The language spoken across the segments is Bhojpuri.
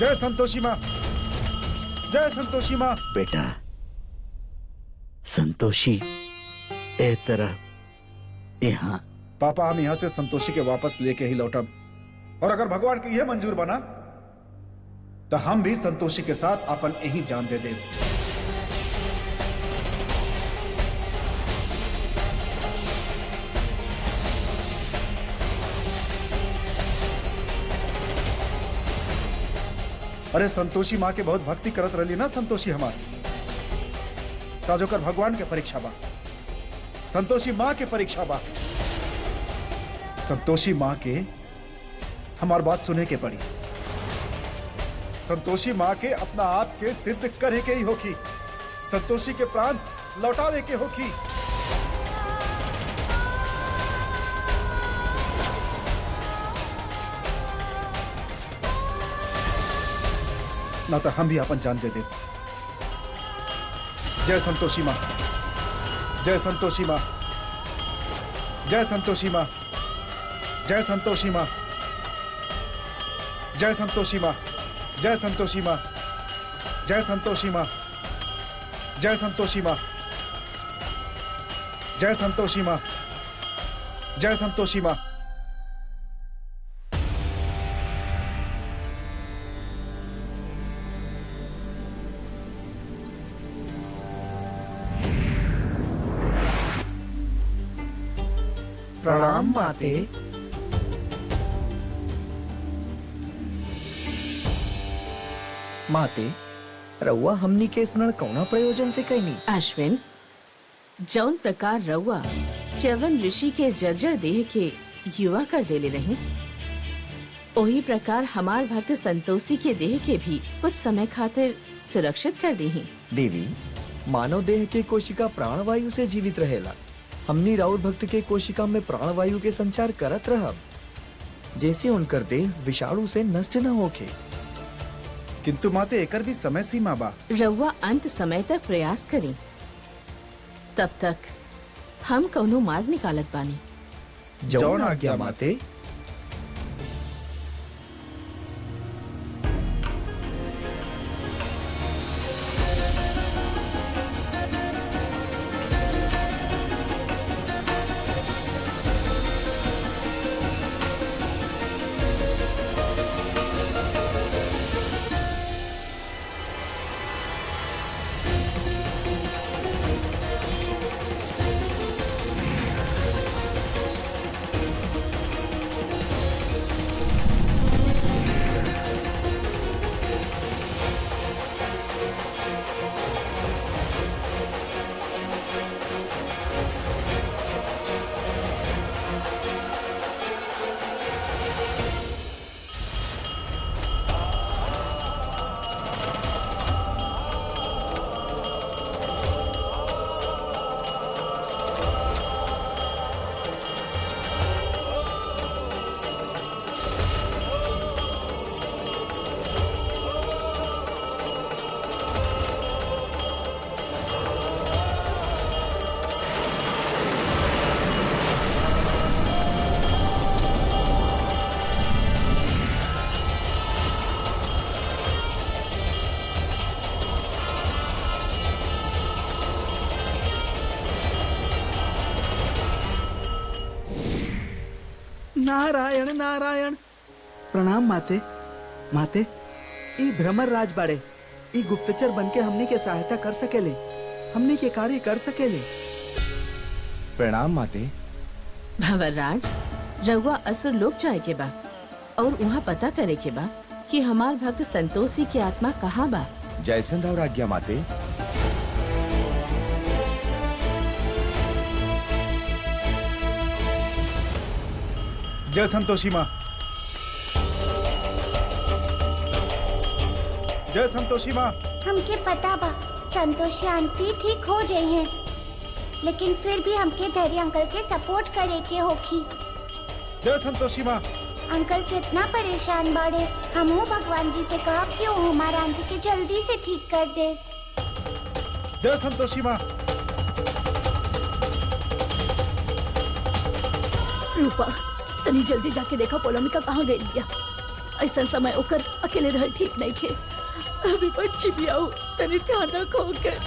जय संतोषी माँ, जय संतोषी माँ। बेटा संतोषी ए तरह यहाँ। पापा हम यहाँ से संतोषी के वापस लेके ही लौटब, और अगर भगवान की यह मंजूर बना तो हम भी संतोषी के साथ अपन यही जान दे दें। अरे संतोषी माँ के बहुत भक्ति करत रही ना संतोषी हमार, ताजोकर भगवान के परीक्षा बा, संतोषी माँ के परीक्षा बा। संतोषी माँ के हमार बात सुने के पड़ी। संतोषी माँ के अपना आप के सिद्ध करे के ही होखी, संतोषी के प्राण लौटावे के होखी। ना तो हम भी अपन जान दे दे। जय संतोषी माँ, जय संतोषी माँ, जय संतोषी माँ, जय संतोषी माँ, जय संतोषी माँ, जय संतोषी माँ, जय संतोषी माँ, जय संतोषी माँ, जय संतोषी माँ, जय संतोषी माँ। प्रणाम माते। माते रउआ हमनी के स्मरण कौना प्रयोजन से कैनी? अश्विन, जौन प्रकार रउआ च्यवन ऋषि के जर्जर देह के युवा कर देले रहे, वही प्रकार हमार भक्त संतोषी के देह के भी कुछ समय खातिर सुरक्षित कर दी। देवी, मानव देह के कोशिका प्राणवायु से जीवित रहेला। हमनी राउर भक्त के कोशिका में प्राणवायु के संचार करत रहब, जैसे उनकर देह विषाणु से नष्ट न होके। किंतु माते एकर भी समय सीमा बा। रउआ अंत समय तक प्रयास करी, तब तक हम कौनो मार्ग निकालत बानी। जौन आज्ञा माते। नारायण नारायण। प्रणाम माते। माते, ई भ्रमर राज बाड़े, ई गुप्तचर बनके हमनी के सहायता कर सकेले, हमनी के कार्य कर सकेले। प्रणाम माते। भंवरराज, रउआ असुर लोक जाए के बा और वहाँ पता करे के बा कि हमार भक्त संतोषी की आत्मा कहाँ बा। जैसन राव आज्ञा माते। जय संतोषी माँ, जय संतोषी माँ। हमके पता बा संतोषी आंटी ठीक हो जाए हैं, लेकिन फिर भी हमके धैर्य अंकल के सपोर्ट करे के होखी। जय संतोषी माँ। अंकल कितना परेशान बाड़े, हमहू भगवान जी से कहब कि वो हमारा आंटी के जल्दी से ठीक कर देस। जय संतोषी माँ। रूपा, तनी जल्दी जाके देखा पोलमिका कहाँ गई लिया। ऐसा समय ओकर अकेले रहल ठीक नहीं खे। अभी बच्ची भी आओ, तनी ध्यान रखो के।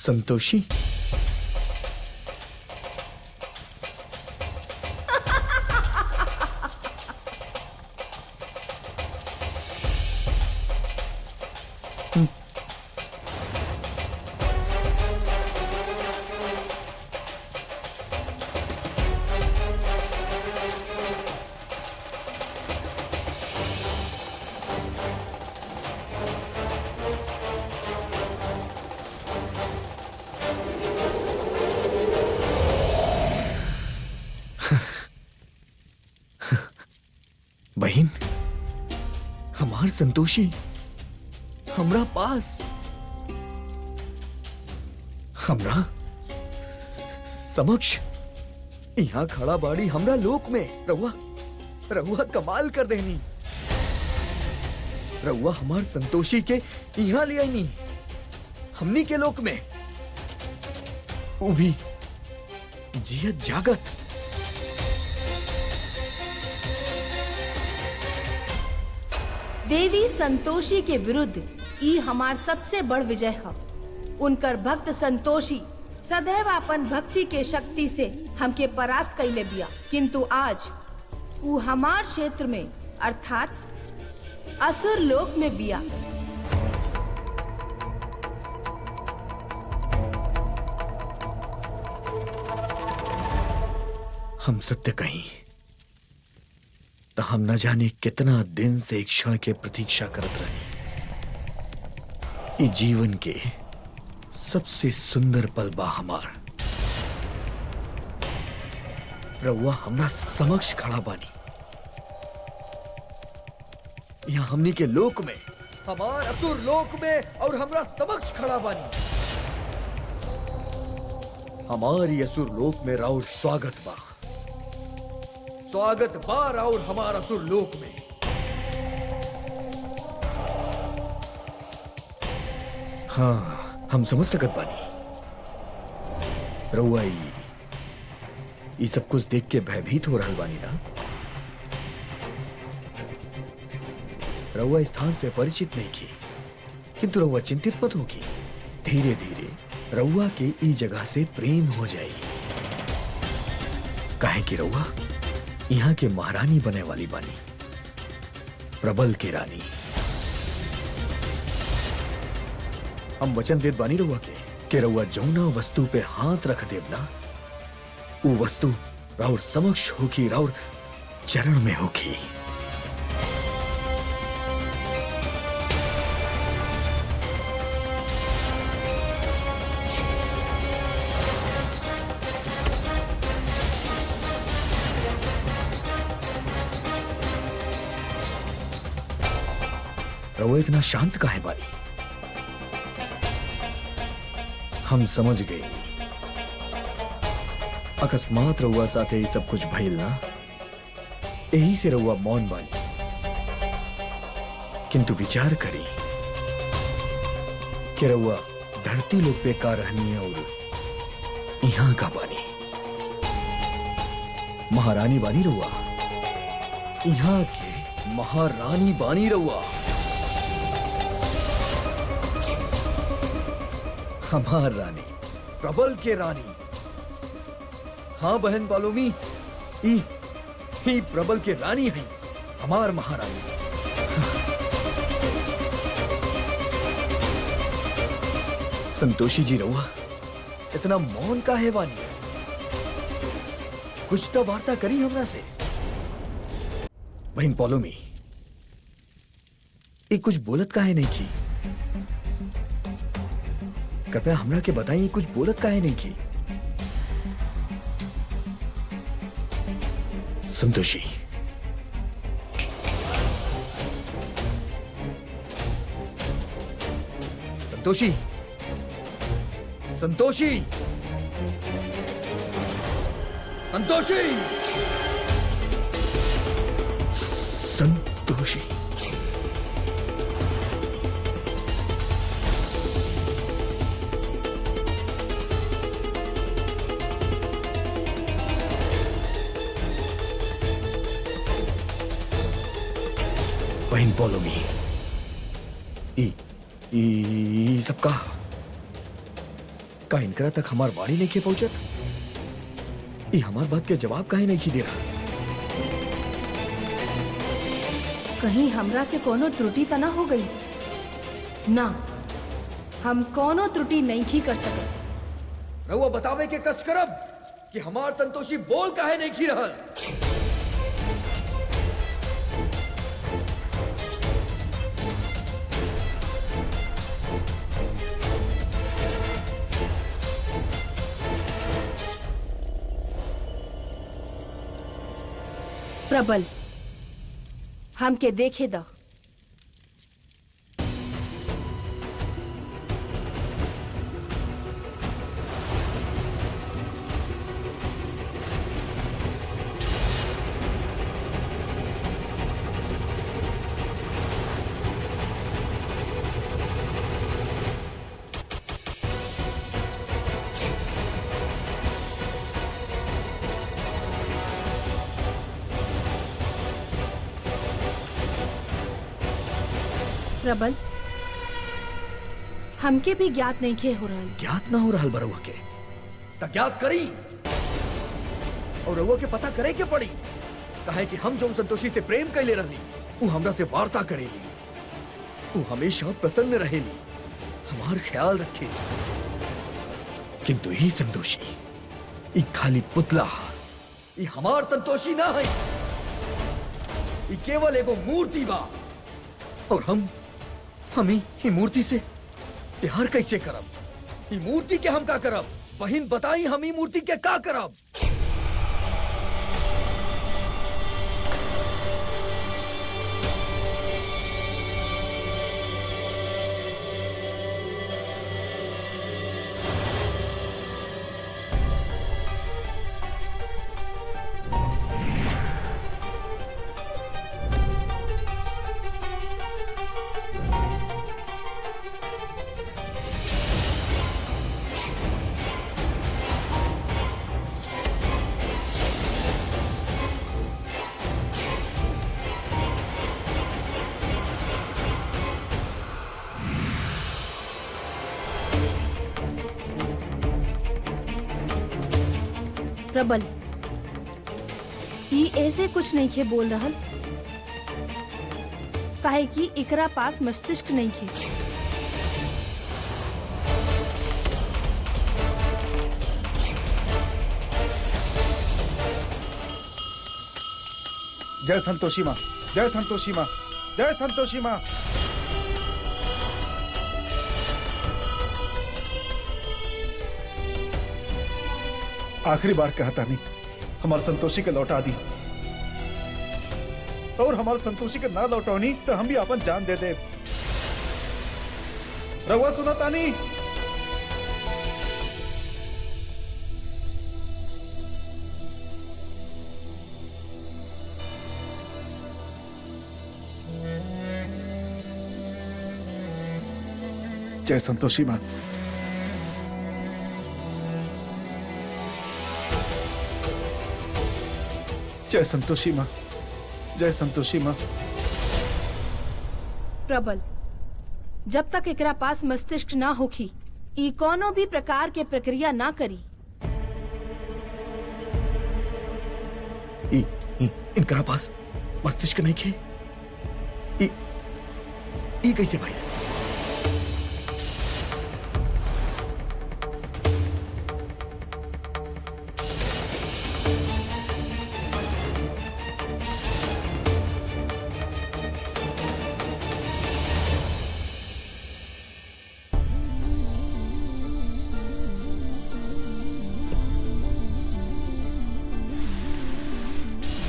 संतोषी, बहन, हमार संतोषी हमरा पास, हमरा समक्ष यहाँ खड़ा बाड़ी हमरा लोक में। रहुआ कमाल कर देनी। रहुआ हमार संतोषी के यहाँ ले आईनी, हमनी के लोक में, वो भी जियत जागत। देवी संतोषी के विरुद्ध ई हमार सबसे बड़ विजय है। उनकर भक्त संतोषी सदैव अपन भक्ति के शक्ति से हमके परास्त कैले बिया, किंतु आज वो हमार क्षेत्र में अर्थात असुर लोक में बिया। हम सत्य कहीं तो हम न जाने कितना दिन से एक क्षण के प्रतीक्षा करत रहे। ये जीवन के सबसे सुंदर पल बा हमार। रउआ हमरा समक्ष खड़ा बानी, यहाँ हमनी के लोक में, हमार असुर लोक में, और हमरा समक्ष खड़ा बानी। हमारी असुर लोक में राउर स्वागत बा, स्वागत बा राउर हमार असुर लोक में। हाँ, हम समझ सकत बानी। रउआ ये सब कुछ देख के भयभीत हो रहल बानी ना? रउआ स्थान से परिचित नहीं की, किंतु रउआ चिंतित मत होगी। धीरे धीरे रउआ के ई जगह से प्रेम हो जाएगी। काहे कि रउआ यहाँ के महारानी बने वाली बानी, प्रबल की रानी। हम वचन देत बानी रउआ के कि रउआ जौना वस्तु पे हाथ रख देव ना, वो वस्तु राउर समक्ष होगी, राउर चरण में होगी। रउआ इतना शांत काहे बानी? हम समझ गए, अकस्मात रउआ साथे ये सब कुछ भइल ना, यही से रउआ मौन बानी। किंतु विचार करी कि रउआ धरती लोक पे का रहनी है और यहाँ का बानी। महारानी बानी रउआ, यहाँ के महारानी बानी रउआ। हमार रानी, प्रबल के रानी। हाँ बहन पालोमी, ई प्रबल के रानी है, हमार महारानी। संतोषी जी रहुआ इतना मौन का है बानी? कुछ तो वार्ता करी हमरा से। बहन पालोमी, ये कुछ बोलत काहे नहीं की? कृपया हमरा के बताइए, कुछ बोलत काहे नहीं की? संतोषी, संतोषी, संतोषी, संतोषी, संतोषी। बहन पोलोमी, ई सब का इनकरा तक हमार बाड़ी नहीं के पहुंचत? ई हमार बात के जवाब काहे नहीं दे रहा? कहीं हमरा से कोनो त्रुटि त ना हो गई ना? हम कोनो त्रुटि नहीं कर सके। रहुआ बतावे के कष्ट करब कि हमार संतोषी बोल काहे नहीं की रहल? प्रबल, हमके देखे द। प्रबल, हमके भी ज्ञात नहीं खे हो रहा। ज्ञात ना हो रहा बरुआ के त ज्ञात करी और रउआ के पता करे के पड़ी। कहे कि हम जो संतोषी से प्रेम कैले रही, वो हमरा से वार्ता करेली, वो हमेशा प्रसन्न रहेली, हमार ख्याल रखे। किंतु ही संतोषी ई खाली पुतला, ई हमार संतोषी ना है, ई केवल एगो मूर्ति बा। और हम ही मूर्ति से प्यार कैसे करब? ई मूर्ति के हम का करब? बहन बताई, हम ई मूर्ति के का करब? प्रबल, ई ऐसे कुछ नहीं खे बोल रहल, काहे कि एकरा पास मस्तिष्क नहीं खे। जय संतोषी माँ, जय संतोषी माँ, जय संतोषी माँ। आखिरी बार कहा था नहीं, हमारे संतोषी के लौटा दी, और हमारे संतोषी के ना लौटौनी तो हम भी अपन जान दे दे। रहुआ सुना तानी? जय संतोषी माँ। जय संतोषी माँ, जय संतोषी माँ। प्रबल, जब तक एकरा पास मस्तिष्क ना होखी, ई कोनो भी प्रकार के प्रक्रिया ना करी। इनकरा पास मस्तिष्क नहीं खे। ई कैसे भाई?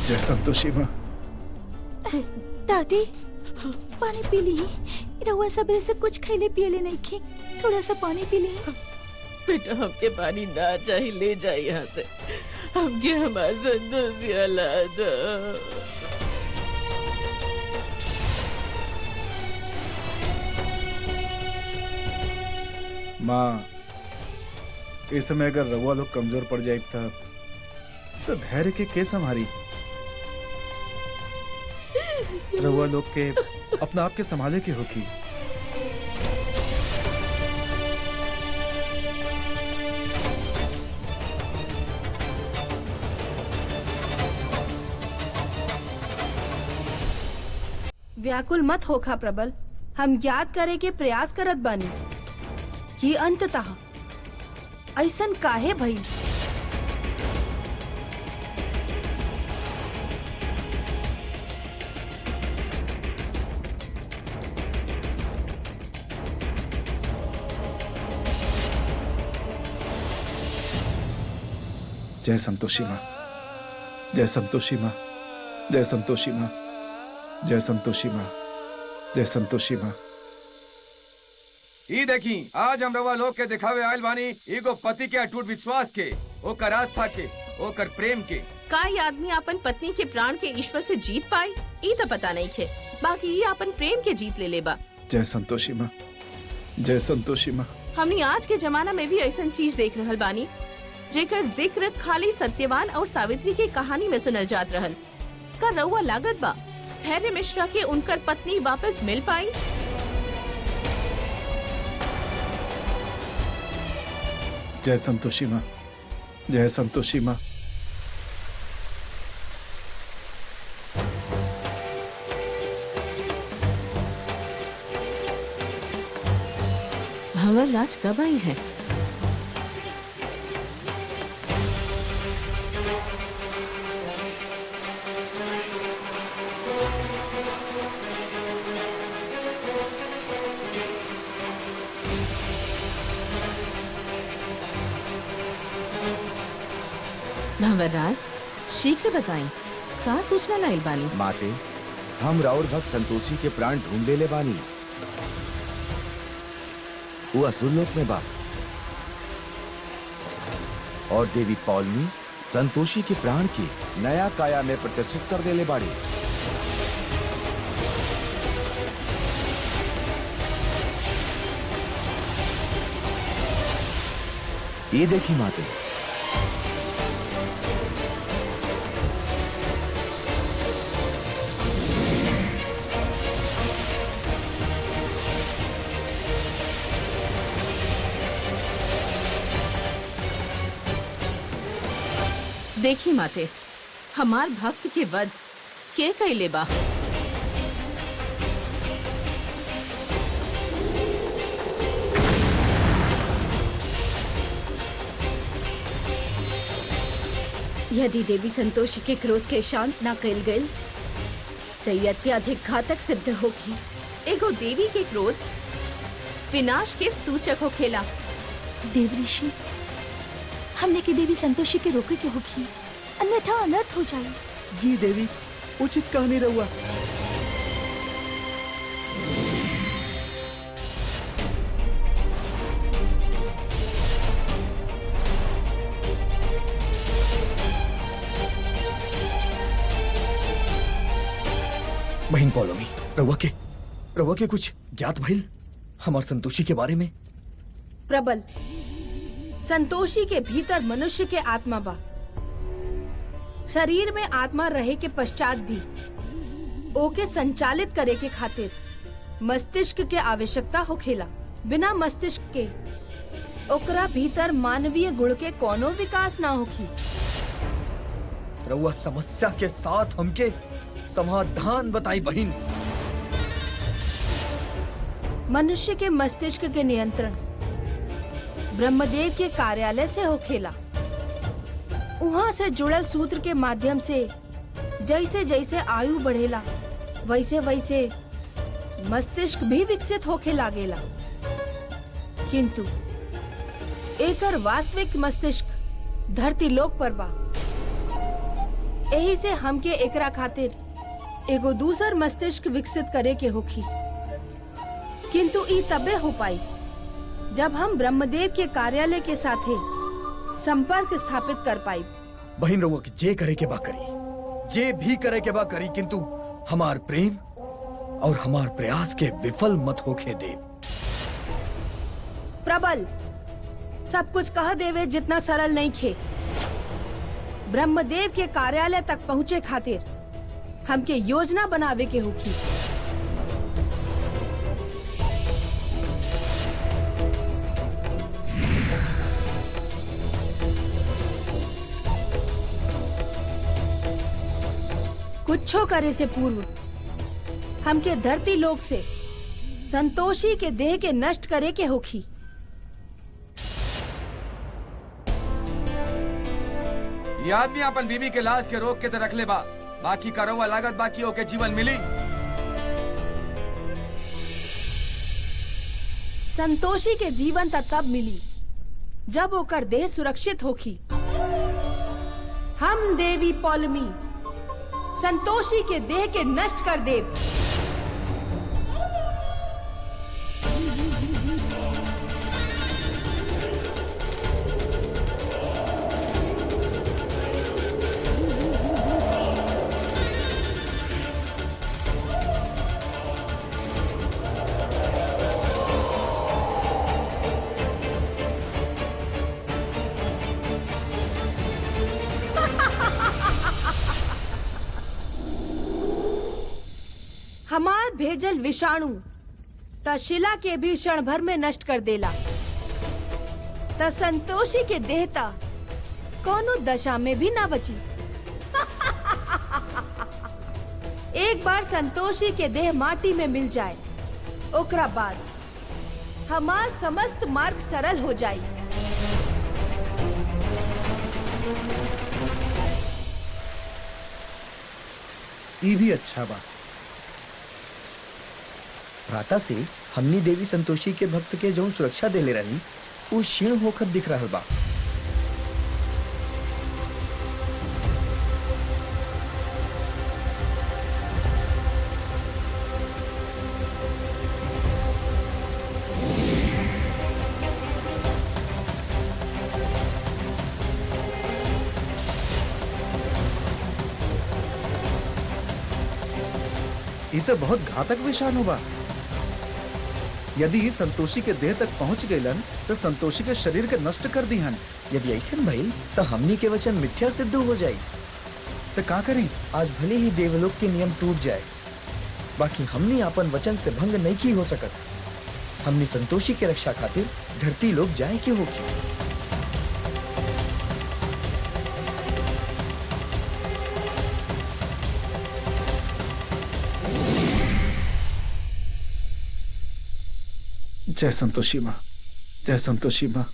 जय संतोषी माँ। दादी, पानी पी ली। रहुआ सबे से कुछ खैले पियले नहीं खी, थोड़ा सा पानी पी ली। बेटा हमके पानी ना चाहिए, ले जाए यहाँ से। हमके हमारे संतोषी ला दो। माँ, इस समय अगर रहुआ लोग कमजोर पड़ जाए था तो धैर्य के केस हमारी। रहुआ लोग के अपना आप के संभाले के होगी। व्याकुल मत होखा प्रबल, हम याद करे के प्रयास करत बानी कि अंततः ऐसन काहे भई। जय संतोषी माँ, जय संतोषी माँ, जय संतोषी माँ, जय संतोषी माँ, जय संतोषी माँ। ई देखी, आज हम रवा लोग के दिखावे आयल बानी एगो पति के अटूट विश्वास के, ओकर आस्था के, ओकर प्रेम के। का ये आदमी अपन पत्नी के प्राण के ईश्वर से जीत पाई, ई तो पता नहीं खे। बाकी ये अपन प्रेम के जीत ले लेबा। जय संतोषी माँ, जय संतोषी माँ। हमनी आज के जमाना में भी ऐसा चीज देख रहल बानी जेकर जिक्र खाली सत्यवान और सावित्री की कहानी में सुनल जात रहल। का रउआ लागत बा धैर्य मिश्रा के उनकर पत्नी वापस मिल पाई? जय संतोषी माँ, जय संतोषी माँ। भंवर राज कब आई है? भंवरराज, शीघ्र बताएं, का सूचना लाइल बानी? माते, हम राउर भक्त संतोषी के प्राण ढूंढ ले बानी। वो असुर लोक में बा और देवी पौलमी संतोषी के प्राण के नया काया में प्रतिष्ठित कर देले बाड़ी। ये देखी माते, देखी माते, हमार भक्त के वध के कैले बा। यदि देवी संतोषी के क्रोध के शांत न कल गई तो ये अत्यधिक घातक सिद्ध होगी। एगो देवी के क्रोध विनाश के सूचक हो खेला। देव ऋषि, हमने की देवी संतोषी के रोके के होगी, अन्यथा अनर्थ हो जाए। जी देवी, उचित कहनी रहुआ। बहन पौलोमी, रवा के कुछ ज्ञात भइल हमार संतोषी के बारे में? प्रबल, संतोषी के भीतर मनुष्य के आत्मा बा। शरीर में आत्मा रहे के पश्चात भी ओके संचालित करे के खातिर मस्तिष्क के आवश्यकता होखेला। बिना मस्तिष्क के ओकरा भीतर मानवीय गुण के कोनो विकास ना होखी। रउआ समस्या के साथ हमके समाधान बताई बहिन। मनुष्य के मस्तिष्क के नियंत्रण ब्रह्मदेव के कार्यालय से होखेला। वहाँ से जुड़ल सूत्र के माध्यम से जैसे जैसे आयु बढ़ेला वैसे वैसे मस्तिष्क भी विकसित होखे लागेला। किंतु एकर वास्तविक मस्तिष्क धरती लोक पर बा। यही से हमके एकरा खातिर एगो दूसर मस्तिष्क विकसित करे के होखी। किंतु ई तबे हो पाई जब हम ब्रह्मदेव के कार्यालय के साथे संपर्क स्थापित कर पाई। बहिन रउआ के जे करे के बा करी, जे भी करे के बा करी, किंतु हमार प्रेम और हमार प्रयास के विफल मत होके दे। प्रबल, सब कुछ कह देवे जितना सरल नहीं खे। ब्रह्मदेव के कार्यालय तक पहुँचे खातिर हमके योजना बनावे के होखी। कुछो करे से पूर्व हमके धरती लोक से संतोषी के देह के नष्ट करे के होखी। ये आदमी अपन बीवी के लाश के रोक के तो रख ले बा, बाकी का रउआ लागत बाकी ओके जीवन मिली। संतोषी के जीवन तब मिली जब ओकर देह सुरक्षित होखी। हम देवी पौलमी संतोषी के देह के नष्ट कर देव। हमार भेजल विषाणु त शिला के भी क्षण भर में नष्ट कर देला। त संतोषी के देहता कोनो दशा में भी ना बची। एक बार संतोषी के देह माटी में मिल जाए, ओकरा बाद हमार समस्त मार्ग सरल हो जाए। ये भी अच्छा बा। प्रातः से हमनी देवी संतोषी के भक्त के जो सुरक्षा देले रही वो क्षीण होकर दिख रहा बा। ये तो बहुत घातक विषाणु बा। यदि संतोषी के देह तक पहुंच गईलन तो संतोषी के शरीर के नष्ट कर दिहन। यदि ऐसे भइल तो हमनी के वचन मिथ्या सिद्ध हो जाए। तो का करें? आज भले ही देवलोक के नियम टूट जाए, बाकी हमनी अपन वचन से भंग नहीं की हो सकत। हमनी संतोषी के रक्षा खातिर धरती लोक जाए के होगी। जय संतोषी माँ, जय संतोषी माँ।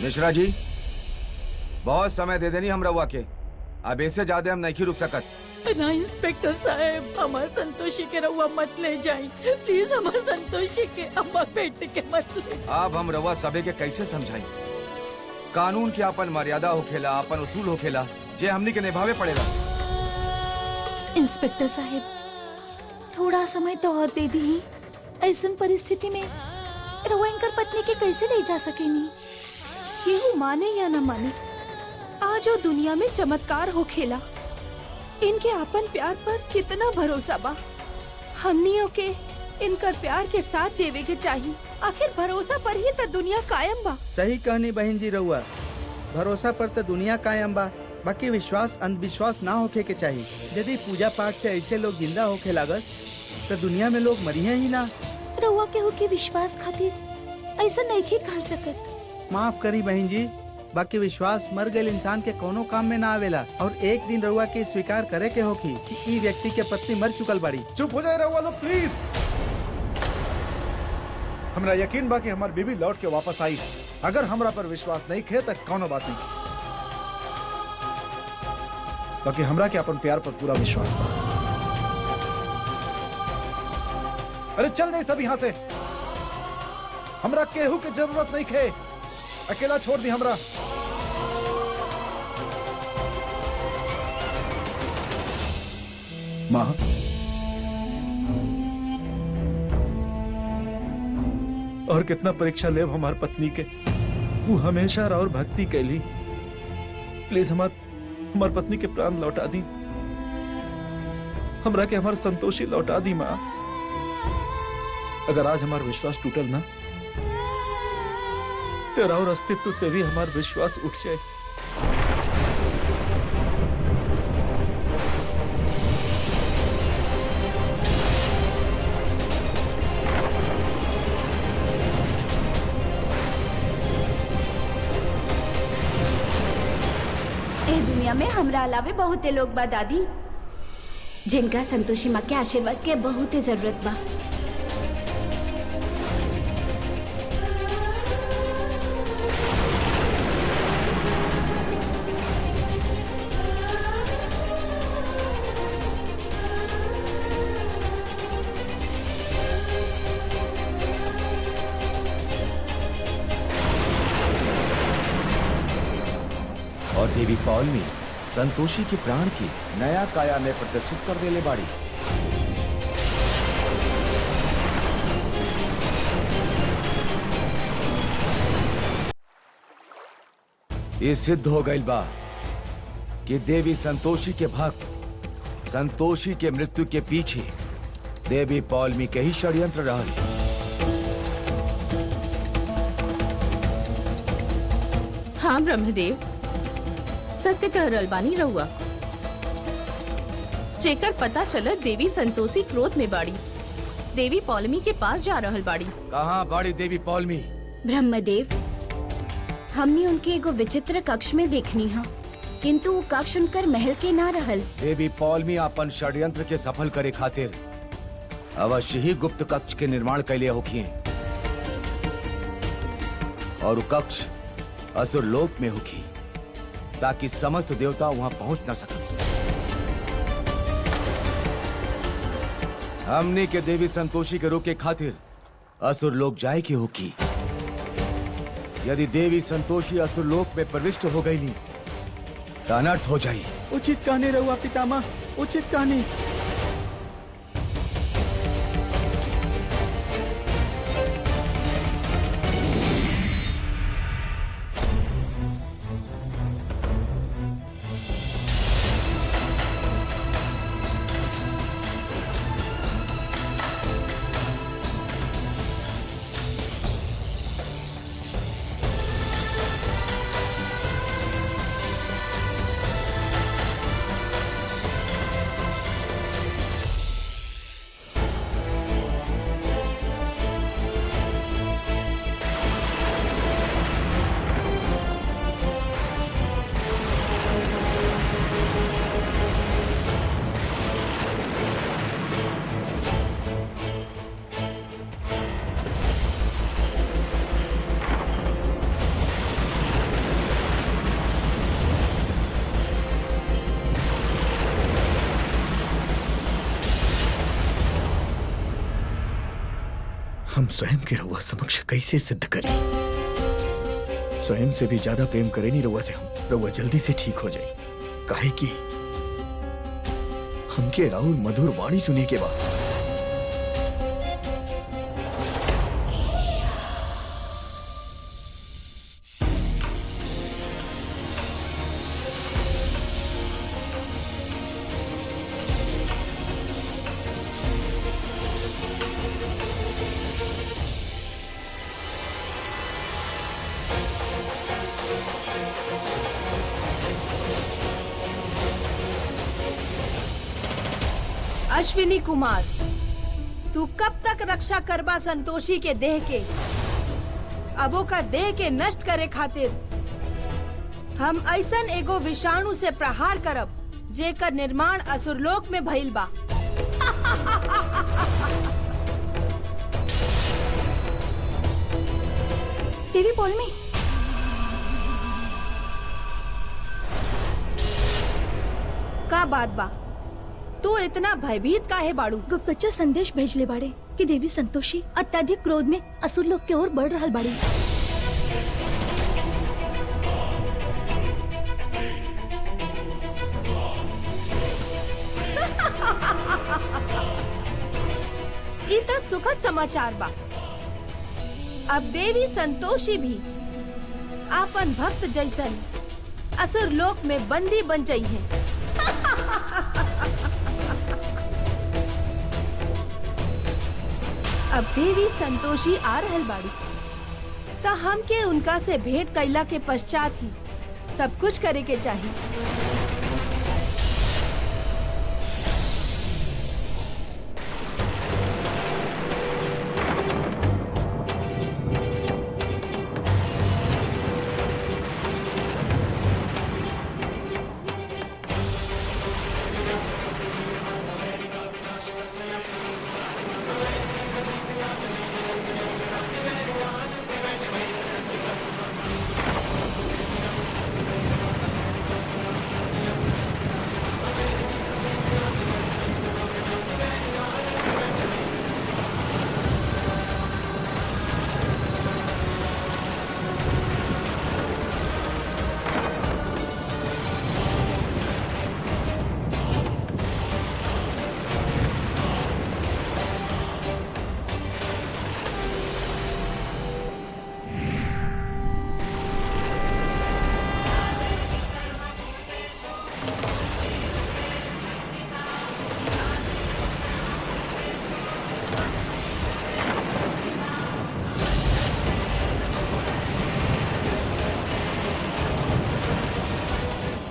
मिश्रा जी, बहुत समय दे देनी हम रहुआ के। अब ऐसे ज्यादा हम नहीं रुक सकत। ना इंस्पेक्टर साहब, हमार संतोषी के रहुआ मत ले जाई। प्लीज हमार संतोषी के अम्मा बेटे के मत ले जाई। अब हम रहुआ सबे के कैसे समझाई? कानून की अपन मर्यादा होखेला, अपन उसूल होखेला, जे हमनी के निभावे पड़ेला। इंस्पेक्टर साहब, थोड़ा समय तो और दे दी। ऐसन परिस्थिति में रउआ इनकर पत्नी के कैसे ले जा सकेनी? केहू माने या न माने, आज वो दुनिया में चमत्कार हो खेला। इनके अपन प्यार पर कितना भरोसा बा। हमनियों के इनकर प्यार के साथ देवे के चाहिए। आखिर भरोसा पर ही तो दुनिया कायम बा। सही कहनी बहन जी रउआ, भरोसा पर तो दुनिया कायम बा, बाकी विश्वास अंधविश्वास ना होके के चाहिए। यदि पूजा पाठ से ऐसे लोग जिंदा होके लागत तो दुनिया में लोग मरिए ही ना। रउआ केहू के विश्वास खातिर ऐसा नहीं कह सकत। माफ करी बहन जी, बाकी विश्वास मर गए इंसान के कोनो काम में ना आवेला। और एक दिन रउआ के स्वीकार करे के होखी कि ई व्यक्ति के पत्नी मर चुकल बाड़ी। चुप हो जाए रहुआ लोग प्लीज। हमरा यकीन बा कि हमार बीवी लौट के वापस आई। अगर हमरा पर विश्वास नहीं खे तो कौनो बात नहीं, बाकी हमरा के अपन प्यार पर पूरा विश्वास बा। अरे चल जाए सब यहाँ से, हमरा केहू के जरूरत नहीं खे। अकेला छोड़ दी हमरा। माँ, और कितना परीक्षा लेब हमार पत्नी के। वो हमेशा और भक्ति कैली। प्लीज हमार पत्नी के प्राण लौटा दी। हमरा के हमार संतोषी लौटा दी माँ। अगर आज हमार विश्वास टूटल ना, तेरा और अस्तित्व से भी हमार विश्वास उठ जाए। ए दुनिया में हमरा अलावे बहुते लोग बा दादी, जिनका संतोषी माँ के आशीर्वाद के बहुत जरूरत बा। और देवी पौलमी संतोषी के प्राण की नया काया में प्रतिष्ठित कर देले बाड़ी। ये सिद्ध हो गई बा कि देवी संतोषी के भक्त संतोषी के मृत्यु के पीछे देवी पौलमी के ही षड्यंत्र रहल। हाँ ब्रह्मदेव, सत्य कह रहल बानी रहुआ। जेकर पता चला देवी संतोषी क्रोध में बाड़ी, देवी पौलमी के पास जा रहल बाड़ी। कहाँ बाड़ी देवी पौलमी? ब्रह्मदेव, हमने उनके एगो विचित्र कक्ष में देखनी है, किंतु वो कक्ष उनकर महल के ना रहल। देवी पौलमी अपन षड्यंत्र के सफल करे खातिर अवश्य ही गुप्त कक्ष के निर्माण कैले होखिए, और वो कक्ष असुर लोक में होखी, ताकि समस्त देवता वहां पहुंच न सकस। हमने के देवी संतोषी के रोके खातिर असुर लोक जाए की होगी। यदि देवी संतोषी असुर लोक में प्रविष्ट हो गई तो अनर्थ हो जाई। उचित कहने रहुआ पितामह, उचित कहने। हम स्वयं के रउआ समक्ष कैसे सिद्ध करें? स्वयं से भी ज्यादा प्रेम करे नहीं रउआ से हम। रउआ जल्दी से ठीक हो जाए, काहे कि हमके राहुल मधुर वाणी सुने के बाद अश्विनी कुमार, तू कब तक रक्षा करबा संतोषी के देह के? अबो का देह के नष्ट करे खातिर हम ऐसन एगो विषाणु से प्रहार करब जेकर निर्माण असुरलोक में भइल बा। देवी पौलमी, का बात बा? तू इतना भयभीत काहे बाड़ू? गुप्तचर संदेश भेजले बाड़े कि देवी संतोषी अत्यधिक क्रोध में असुर लोग की ओर बढ़ रहल बाड़ी। ई त सुखद समाचार बा। अब देवी संतोषी भी आपन भक्त जैसन असुर लोक में बंदी बन जाई है। अब देवी संतोषी आ रहल बाड़ी त हमके उनका से भेंट कैला के पश्चात ही सब कुछ करे के चाहिए।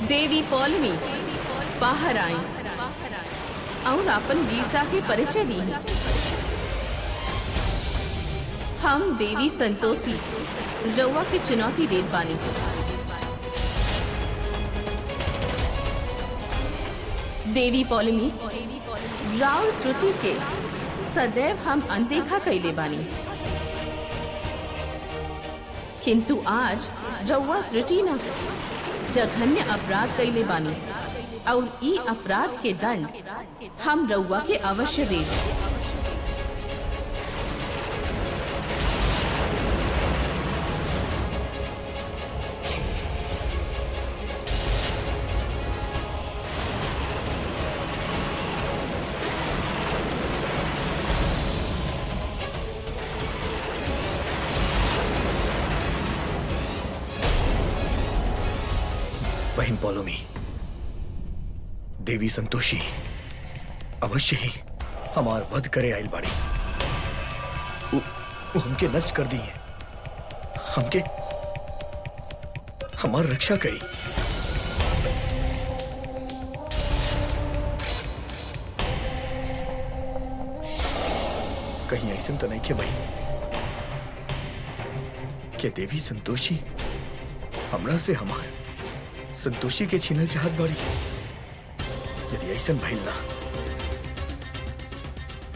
देवी पौलमी बाहर आई और अपन वीरता के परिचय दी है। हम देवी संतोषी रउआ की चुनौती देत बानी। देवी पौलमी, राउल त्रुटि के सदैव हम अनदेखा कैले बानी, किंतु आज रउआ त्रुटि न जघन्य अपराध कैले बानी और ई अपराध के दंड हम रउआ के अवश्य देब। बहन पौलोमी, देवी संतोषी अवश्य ही हमार वध करे आइल बाड़ी। वो हमके नष्ट कर दी है, हमके हमार रक्षा करी। कहीं ऐसा तो नहीं के बहन के देवी संतोषी हमरा से हमार संतोषी के छीनल चाहत बाड़ी? यदि ऐसा भइल ना,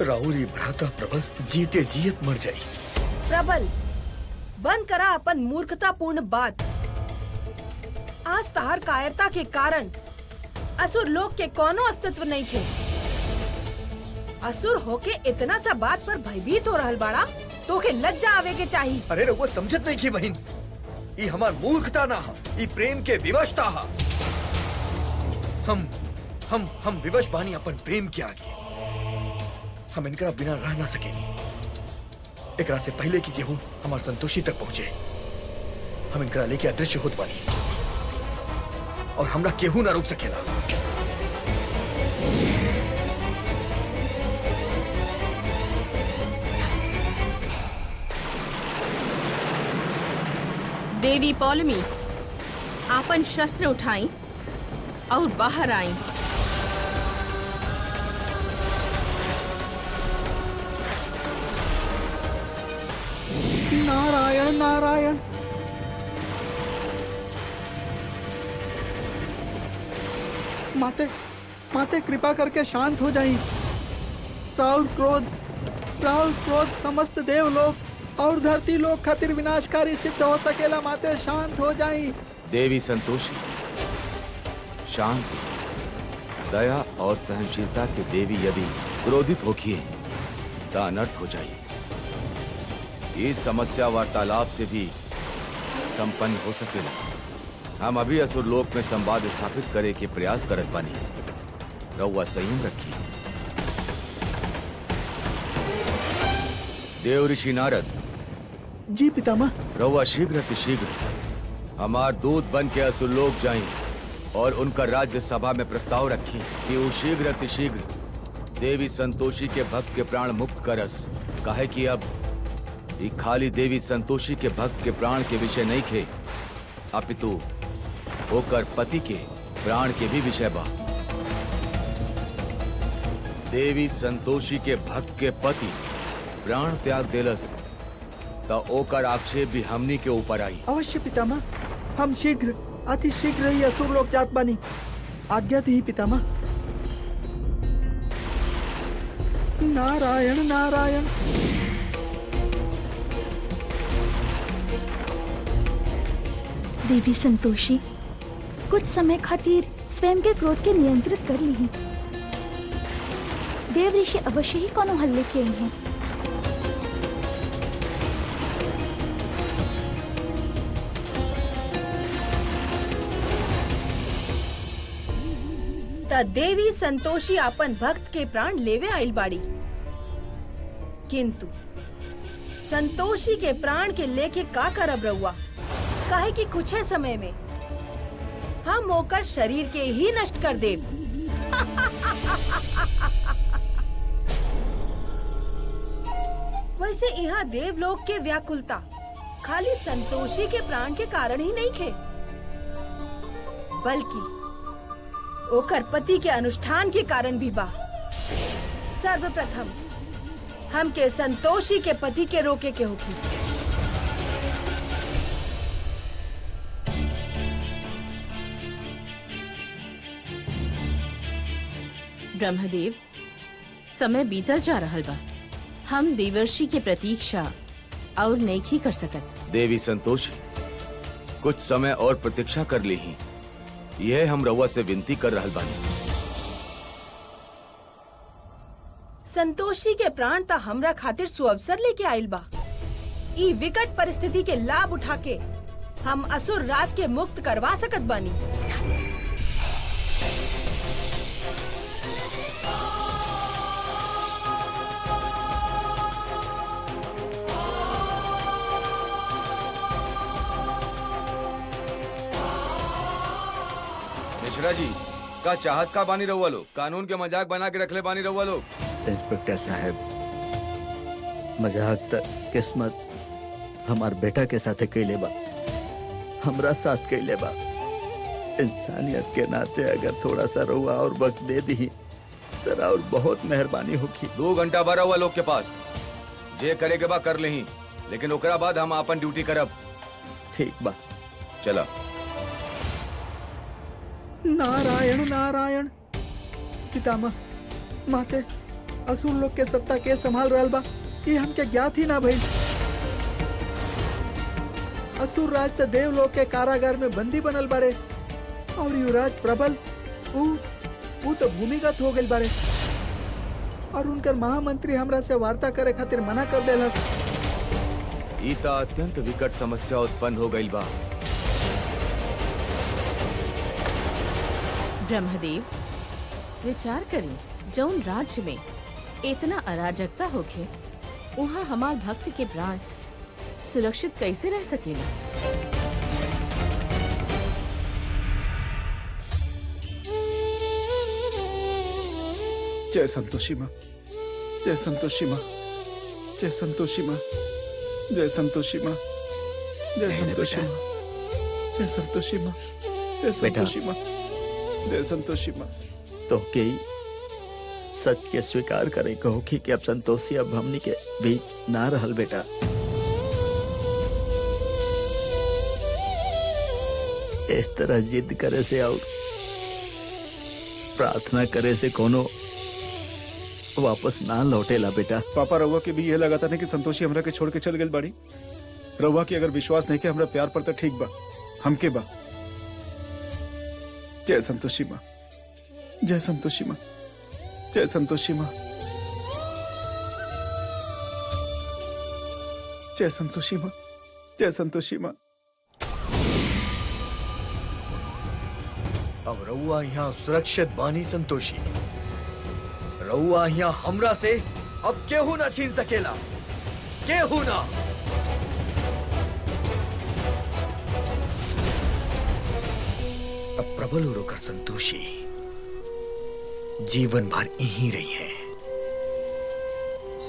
राउरी भ्राता प्रबल जीते जीत मर जाई। प्रबल, बंद करा अपन मूर्खतापूर्ण बात। आज तहार कायरता के कारण असुर लोक के कोनो अस्तित्व नहीं थे। असुर होके इतना सा बात पर भयभीत हो रहल बाड़ा? तो के लज्जा आवे के चाहिए। अरे रउआ समझत नहीं की बहन, ई हमार मूर्खता ना हा, ई प्रेम के विवशता हा। हम विवश बानी अपन प्रेम के आगे। हम इनकरा बिना रह ना सकेनी। एकरा से पहले कि केहू हमार संतोषी तक पहुंचे, हम इनकरा लेके अदृश्य होत बानी और हमरा केहू ना रोक सकेला। देवी पौलमी आपन शस्त्र उठाई और बाहर आई। नारायण नारायण। माते माते कृपा करके शांत हो जाइए। राहुल क्रोध समस्त देवलोक और धरती लोक खातिर विनाशकारी सिद्ध हो सकेला। माते शांत हो जाइए। देवी संतोषी शांति, दया और सहनशीलता के देवी यदि क्रोधित होखिए तो अनर्थ हो जाइए। इस समस्या वार्तालाप से भी संपन्न हो सकेला। हम अभी असुर लोक में संवाद स्थापित करे के प्रयास करत बानी। रउआ संयम रखिए। देव ऋषि नारद, जी पितामह। रउआ शीघ्र अतिशीघ्र हमार दूत बन के असुर लोक जाएं और उनका राज्य सभा में प्रस्ताव रखें कि वो शीघ्र अतिशीघ्र देवी संतोषी के भक्त के प्राण मुक्त करस। काहे कि अब ये खाली देवी संतोषी के भक्त के प्राण के विषय नहीं खे, अपितु होकर पति के प्राण के भी विषय बा। देवी संतोषी के भक्त के पति प्राण त्याग देलस तो ओकर आक्षेप भी हमनी के ऊपर आई। अवश्य पितामह, हम शीघ्र अति शीघ्र ही असुर लोक जात बानी। आज्ञा दी पितामह। नारायण नारायण। देवी संतोषी, कुछ समय खातिर स्वयं के क्रोध के नियंत्रित कर ली। देव ऋषि अवश्य ही कोनो हल लेके आई हैं। त देवी संतोषी अपन भक्त के प्राण लेवे आइल बाड़ी, किंतु संतोषी के प्राण के लेके का करब रउआ? काहे कि कुछ समय में हम ओकर शरीर के ही नष्ट कर देब। वैसे यहाँ देवलोक के व्याकुलता खाली संतोषी के प्राण के कारण ही नहीं खे, बल्कि ओकर पति के अनुष्ठान के कारण भी बा। सर्वप्रथम हमके संतोषी के पति के रोके के होगी। ब्रह्मदेव, समय बीतल जा रहल बा। हम देवर्षि के प्रतीक्षा और नहीं कर सकत। देवी संतोषी, कुछ समय और प्रतीक्षा कर ली ही। यह हम रउआ से विनती कर रहल बानी। संतोषी के प्राण ता हमरा खातिर सुअवसर लेके आइल बा। ई विकट परिस्थिति के लाभ उठा के हम असुर राज के मुक्त करवा सकत बानी। मिश्रा जी, का चाहत का बानी रहुआ लोग? कानून के मजाक बना के रखले बानी रहुआ लोग। इंस्पेक्टर साहब, मजाक तक किस्मत हमार बेटा के साथ कैले बा, हमरा साथ कैले बा। इंसानियत के नाते अगर थोड़ा सा रुआ और वक्त दे दी तो और बहुत मेहरबानी होगी। 2 घंटा भरा हुआ लोग के पास, जे करे के बा कर लेही, लेकिन ओकरा बाद हम अपन ड्यूटी करब। ठीक बा, चला। नारायण नारायण। पितामह, माते, असुर लोग के सत्ता के संभाल रहल बा, ये हमके ज्ञात ही ना भइल। असुर राज त देवलोक के कारागार में बंदी बनल बाड़े और युवराज प्रबल ऊ तो भूमिगत हो गइल बाड़े और उनकर महामंत्री हमरा से वार्ता करे खातिर मना कर देलस। ई त अत्यंत विकट समस्या उत्पन्न हो गई बा। ब्रह्मदेव, विचार करी, जौन राज्य में इतना अराजकता होखे वहाँ हमार भक्त के प्राण सुरक्षित कैसे रह सकेला? जय संतोषी माँ, जय संतोषी माँ, जय संतोषी माँ, जय संतोषी माँ, जय संतोषी माँ, जय संतोषी माँ, जय संतोषी माँ, जय संतोषी माँ। तो के सच के स्वीकार करे कहो कि अब संतोषी अब हमनी के बीच ना रहल बेटा। इस तरह जिद करे से और प्रार्थना करे से कोनो वापस ना लौटेला बेटा। पापा, रउआ के भी ये लगा था कि संतोषी हमरा के छोड़ के चल गई बाड़ी। रउआ के अगर विश्वास नहीं के हमरा प्यार पर तो ठीक बा, हमके बा। जय संतोषी माँ, जय संतोषी माँ, जय संतोषी माँ, जय संतोषी माँ, जय संतोषी माँ। अब रउआ यहाँ सुरक्षित बानी संतोषी। रउआ यहाँ हमरा से अब केहू ना छीन सकेला, केहू ना। अब प्रबल होकर संतोषी जीवन भर यहीं रही है,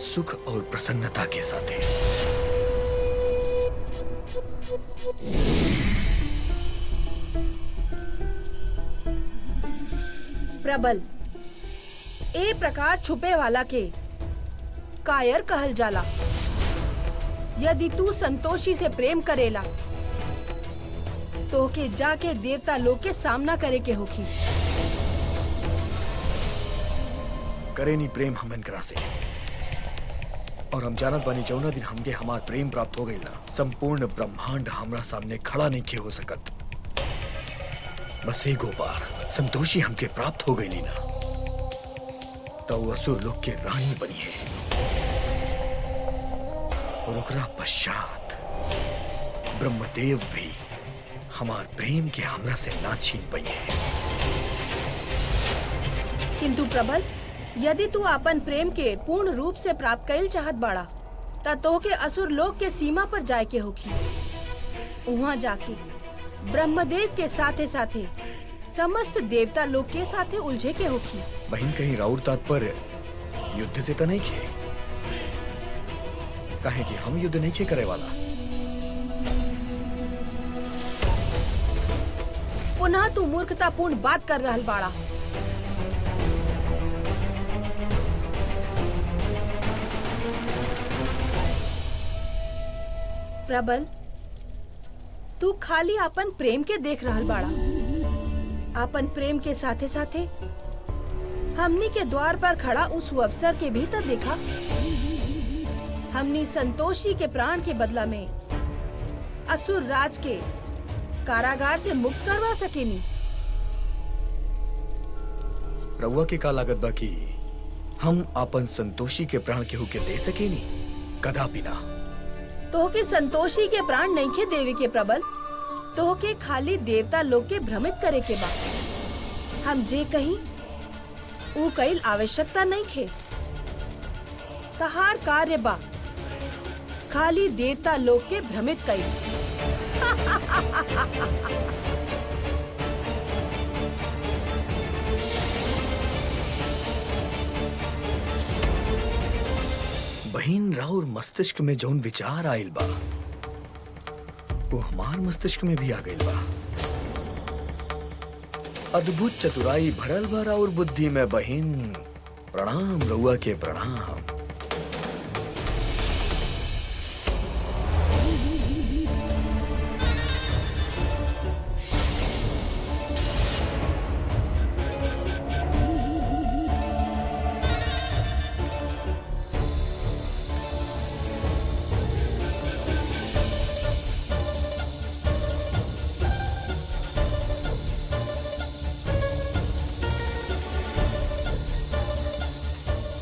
सुख और प्रसन्नता के साथ। प्रबल, ए प्रकार छुपे वाला के कायर कहल जाला। यदि तू संतोषी से प्रेम करेला तो के जाके देवता लोग के सामना करे के होखी। करे नी प्रेम हमन करा से, और हम जानत बानी जौना दिन हमके हमार प्रेम प्राप्त हो गई ना, संपूर्ण ब्रह्मांड हमरा सामने खड़ा नहीं के हो सकत। बस एगो बार संतोषी हमके प्राप्त हो गई ना, तो वो असुर लोग के रानी बनी है, और ओकरा पश्चात ब्रह्मदेव भी हमार प्रेम के हमरा से ना छीन पाई है। किंतु प्रबल, यदि तू अपन प्रेम के पूर्ण रूप से प्राप्त कैल चाहत बाड़ा ता तोके असुर लोक के सीमा पर जाए के होखी। वहाँ जाके ब्रह्मदेव के साथे साथे समस्त देवता लोक के साथे उलझे के होखी। बहन, कहीं राउर तात्पर्य युद्ध से तो नहीं खे? कहे कि हम युद्ध नहीं खे करे वाला। पुनः तू मूर्खतापूर्ण बात कर रहल बाड़ा। प्रबल, तू खाली अपन प्रेम के देख रहल बाड़ा। अपन प्रेम के साथे साथे हमनी के द्वार पर खड़ा उस अवसर के भी तो देखा। हमनी संतोषी के प्राण के बदला में असुर राज के कारागार से मुक्त करवा सकेनी। रउआ के का लागत बा कि हम अपन संतोषी के प्राण केहू के दे सकेनी? कदापि ना। तोहके संतोषी के प्राण नहीं खे देवी के प्रबल, तोहके खाली देवता लोग के भ्रमित करे के बा। हम जे कहीं वो कईल आवश्यकता नहीं खे। तहार कार्य बा खाली देवता लोग के भ्रमित कईल। बहिन, राउर मस्तिष्क में जौन विचार आइल बा वो हमार मस्तिष्क में भी आ गइल बा। अद्भुत चतुराई भरल बा राउर बुद्धि में बहिन। प्रणाम रउआ के प्रणाम।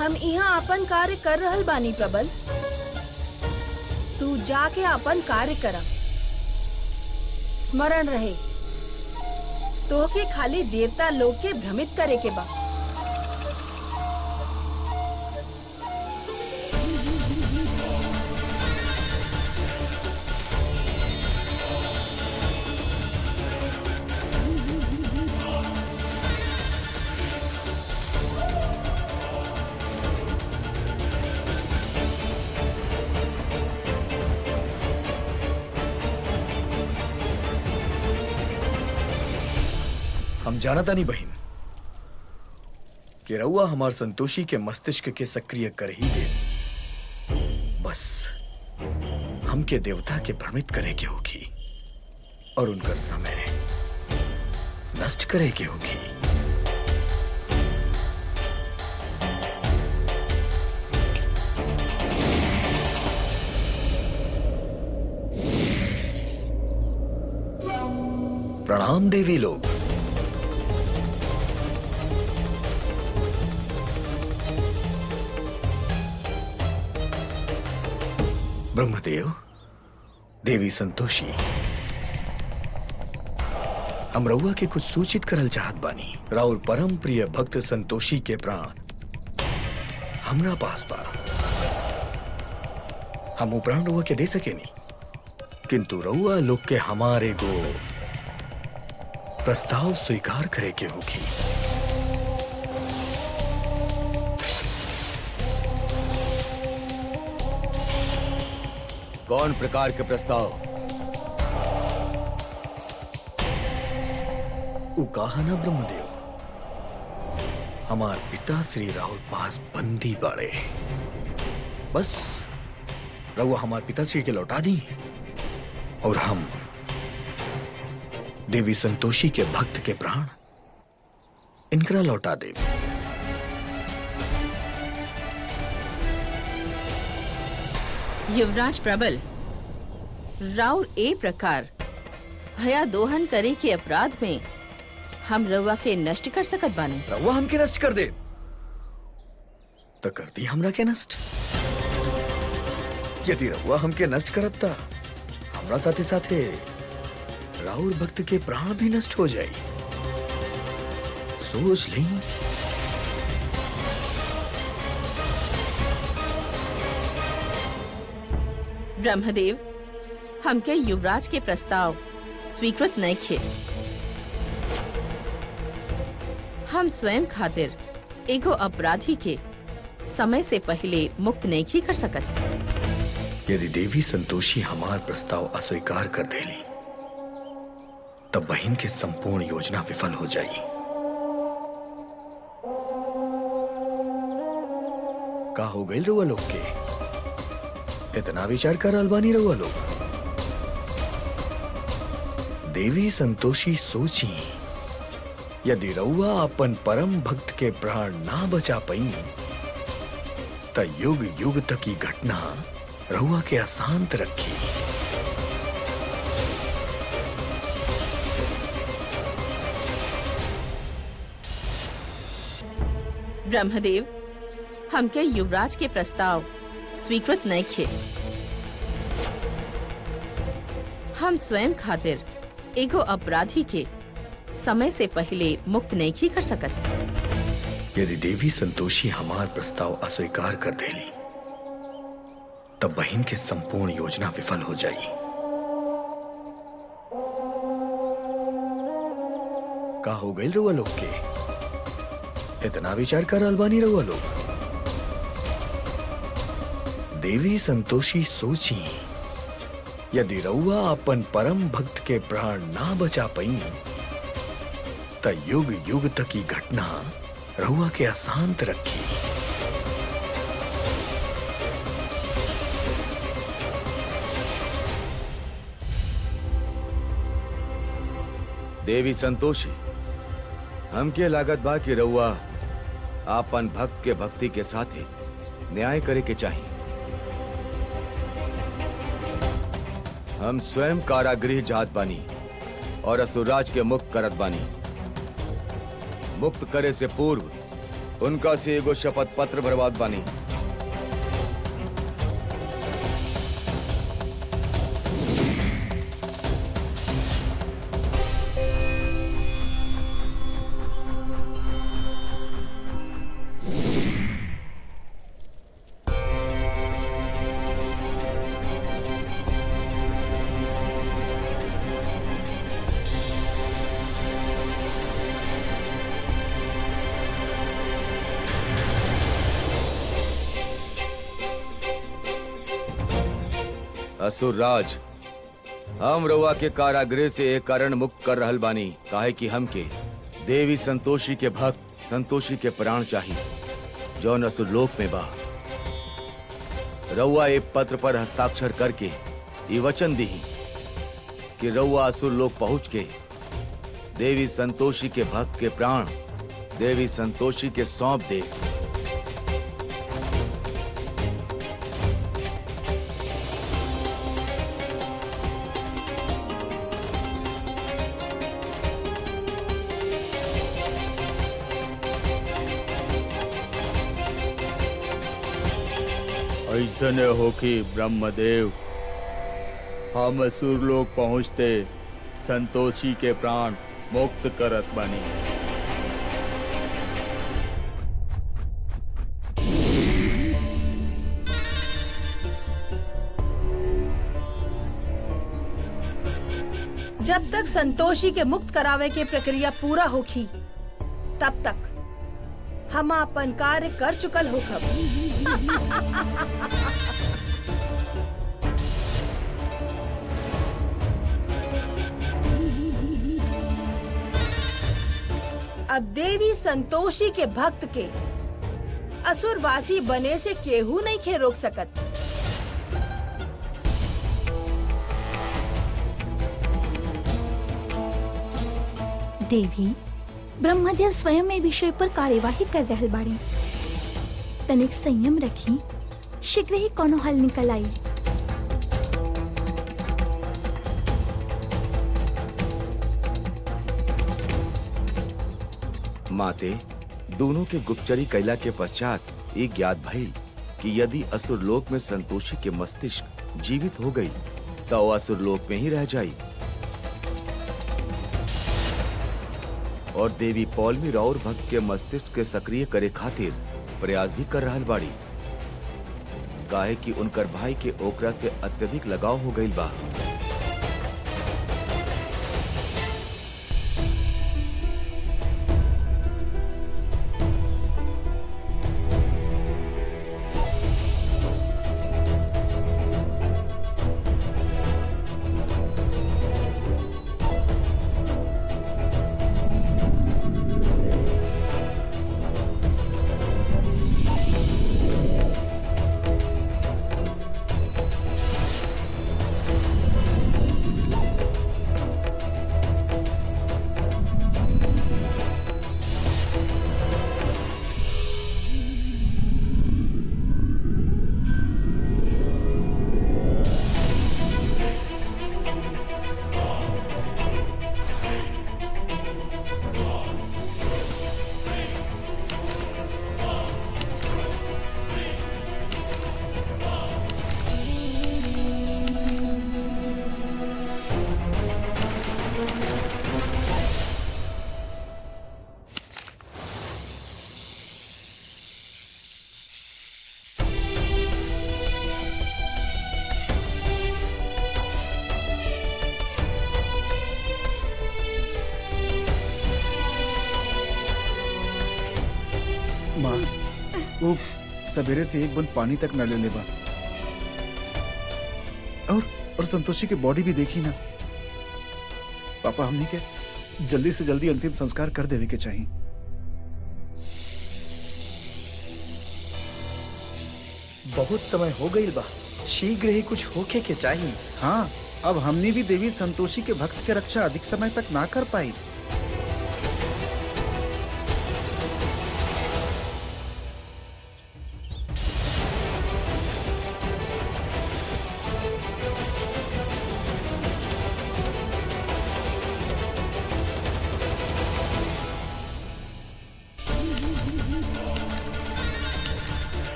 हम यहाँ अपन कार्य कर रहल बानी प्रबल। तू जाके अपन कार्य करम। स्मरण रहे तो के खाली देवता लोग के भ्रमित करे के बा। हम जानता नहीं बहन कि रउआ हमार संतोषी के मस्तिष्क के सक्रिय कर ही दे। बस हमके देवता के भ्रमित करे के होगी और उनका समय नष्ट करे के होगी। प्रणाम देवी लोग। ब्रह्मदेव, देवी संतोषी, हम रउआ के कुछ सूचित करल चाहत बानी। राउर परम प्रिय भक्त संतोषी के प्राण हमरा पास बा। हम वो प्राण रउआ के दे सके नहीं, किंतु रउआ लोग के हमारे को प्रस्ताव स्वीकार करे के होगी। कौन प्रकार के प्रस्ताव? कहा ना ब्रह्मदेव, हमार पिता श्री राहुल पास बंदी बाड़े। बस रउआ हमार पिताश्री के लौटा दी और हम देवी संतोषी के भक्त के प्राण इनकरा लौटा दे। युवराज प्रबल, राउर ए प्रकार भया दोहन करे के अपराध में हम रउआ के नष्ट कर सकत बानी। रउआ हमके नष्ट कर दे तो कर दी हमरा के नष्ट। यदि रउआ हमके नष्ट करब ता हमरा साथे साथे राउर भक्त के प्राण भी नष्ट हो जाई। सोच ली। ब्रह्मदेव, हमके युवराज के प्रस्ताव स्वीकृत नहीं किए। हम स्वयं खातिर एगो अपराधी के समय से पहले मुक्त नहीं की कर सकत। यदि देवी संतोषी हमार प्रस्ताव अस्वीकार कर देली तब बहन के संपूर्ण योजना विफल हो जाई। का हो गई रउआ लोग के? इतना विचार कर अलबानी रउआ लोग। देवी संतोषी सोची, यदि रउआ अपन परम भक्त के प्राण ना बचा पाई तो युग युग तक की घटना रउआ के अशांत रखी। ब्रह्मदेव, हमके युवराज के प्रस्ताव स्वीकृत नहीं किए। हम स्वयं खातिर एगो अपराधी के समय से पहले मुक्त नहीं की कर सकत। यदि देवी संतोषी हमार प्रस्ताव अस्वीकार कर देली तब बहन के संपूर्ण योजना विफल हो जाई। का हो गई रउआ लोग के? इतना विचार कर अलबानी रउआ लोग। देवी संतोषी सोची, यदि रउआ अपन परम भक्त के प्राण ना बचा पाई तो युग युग तक की घटना रउआ के अशांत रखी। देवी संतोषी, हमके लागत बा कि रउआ आपन भक्त के भक्ति के साथे न्याय करे के चाहिए। हम स्वयं कारागृह जात बानी और असुरराज के मुक्त करत बानी। मुक्त करे से पूर्व उनका से एगो शपथ पत्र बर्बाद बानी। असुर राज, हम रउआ के कारागृह से एक कारण मुक्त कर रहल बानी, काहे कि हमके देवी संतोषी के भक्त संतोषी के प्राण चाहिए, जौन असुर लोक में बा। रउआ एक पत्र पर हस्ताक्षर करके ये वचन दी कि रउआ असुर लोक पहुंच के देवी संतोषी के भक्त के प्राण देवी संतोषी के सौंप दे। ऐसने हो कि ब्रह्मदेव, हम असुर लोग पहुँचते संतोषी के प्राण मुक्त करत बनी। जब तक संतोषी के मुक्त करावे के प्रक्रिया पूरा होखी, तब तक हम अपन कार्य कर चुकल होखब। अब देवी संतोषी के भक्त के असुरवासी बने से केहू नहीं खे रोक सकत। देवी, ब्रह्मदेव स्वयं ए विषय पर कार्यवाही कर रहल बाड़ी। तनिक संयम रखी, शीघ्र ही कोनो हल निकल आई। माते, दोनों के गुप्तचरी कैला के पश्चात ये ज्ञात भइल कि यदि असुर लोक में संतोषी के मस्तिष्क जीवित हो गई तो असुर लोक में ही रह जाई और देवी पौलमी राउर भक्त के मस्तिष्क के सक्रिय करे खातिर प्रयास भी कर रहल बाड़ी, काहे कि उनकर भाई के ओकरा से अत्यधिक लगाव हो गईल बा। माँ, वो सवेरे से एक बूंद पानी तक न लेने बा। और संतोषी की बॉडी भी देखी ना। पापा, हमने के जल्दी से जल्दी अंतिम संस्कार कर देवे के चाहिए। बहुत समय हो गई बा, शीघ्र ही कुछ होके के चाहिए। हाँ, अब हमने भी देवी संतोषी के भक्त के रक्षा अधिक समय तक ना कर पाई।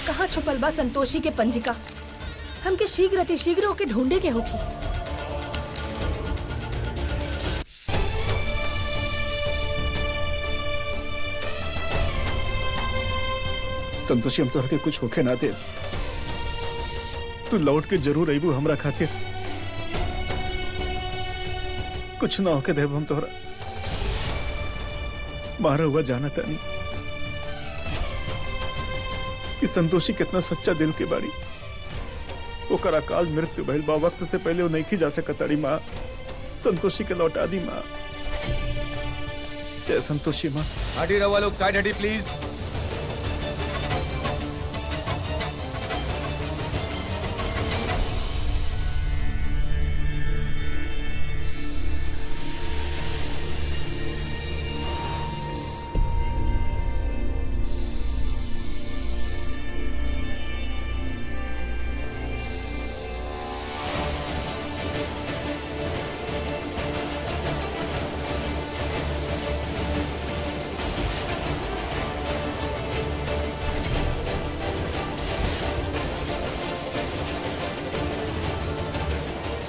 कहाँ छुपल बा संतोषी के पंजिका? हमके शीघ्र अतिशीघ्र ओके ढूंढे के होगी। संतोषी, हम तो के कुछ होके ना दे। तू लौट के जरूर अबू हमरा खातिर। कुछ ना होके देव हम तोहरा। मारा हुआ जाना था नहीं। कि संतोषी कितना सच्चा दिल के बाड़ी। ओकर अकाल मृत्यु भइल बा, वक्त से पहले वो नहीं जा सकताड़ी। माँ, संतोषी के लौटा दी माँ। जय संतोषी माँ। हटी रवा लोग, साइड हटी प्लीज।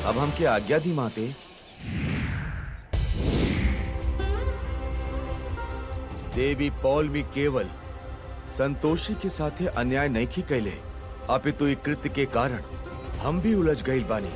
अब हम क्या आज्ञा दी माते? देवी पौल भी केवल संतोषी के साथे अन्याय नहीं की कैले, अपितु ई कृत्य के कारण हम भी उलझ गईल बानी।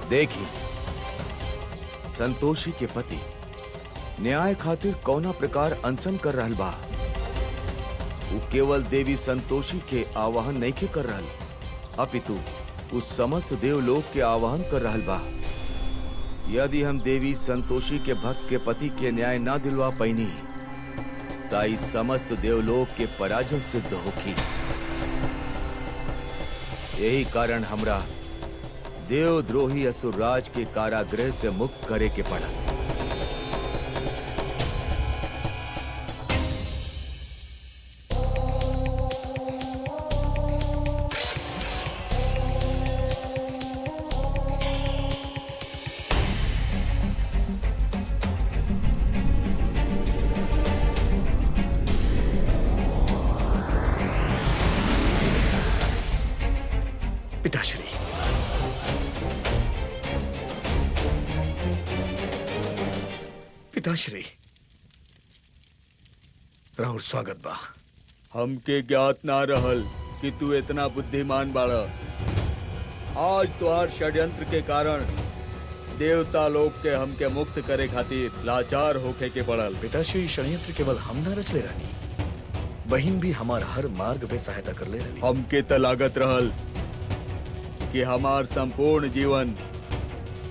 देखी, संतोषी के पति न्याय खातिर कौना प्रकार अनशन कर रहल बा। वो केवल देवी संतोषी के आवाहन नहीं के कर रहल, अपितु उस समस्त देवलोक के आवाहन कर रहल बा। यदि हम देवी संतोषी के भक्त के पति के न्याय ना दिलवा पैनी, ताई समस्त देवलोक के पराजय सिद्ध होगी। यही कारण हमरा देवद्रोही असुरराज के कारागृह से मुक्त करे के पड़ा। पिताश्री, पिताश्री, राहुल स्वागत बा। हमके ज्ञात ना रहल कि तू इतना बुद्धिमान बाड़ा। आज तुहार षड्यंत्र के कारण देवता लोग के हमके मुक्त करे खातिर लाचार होके के पड़ल। पिताश्री, षड्यंत्र केवल हम न रचले रानी, बहिन भी हमार हर मार्ग पे सहायता कर ले रही। हमके त लागत रहल कि हमार संपूर्ण जीवन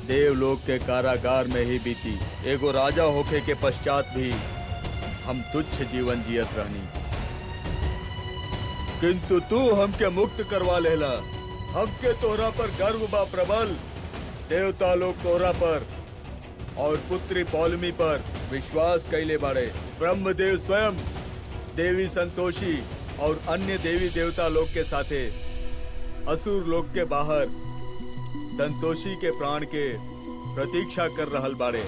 देवलोक के कारागार में ही बीती। एगो राजा होके के पश्चात भी हम तुच्छ जीवन जियत रहनी, किंतु तू हमके मुक्त करवा लेला। हमके तोहरा पर गर्व बा प्रबल। देवता लोग तोहरा पर और पुत्री पौलमी पर विश्वास कैले बाड़े। ब्रह्मदेव स्वयं देवी संतोषी और अन्य देवी देवता लोग के साथे असुर लोक के बाहर संतोषी के प्राण के प्रतीक्षा कर रहल बाड़े।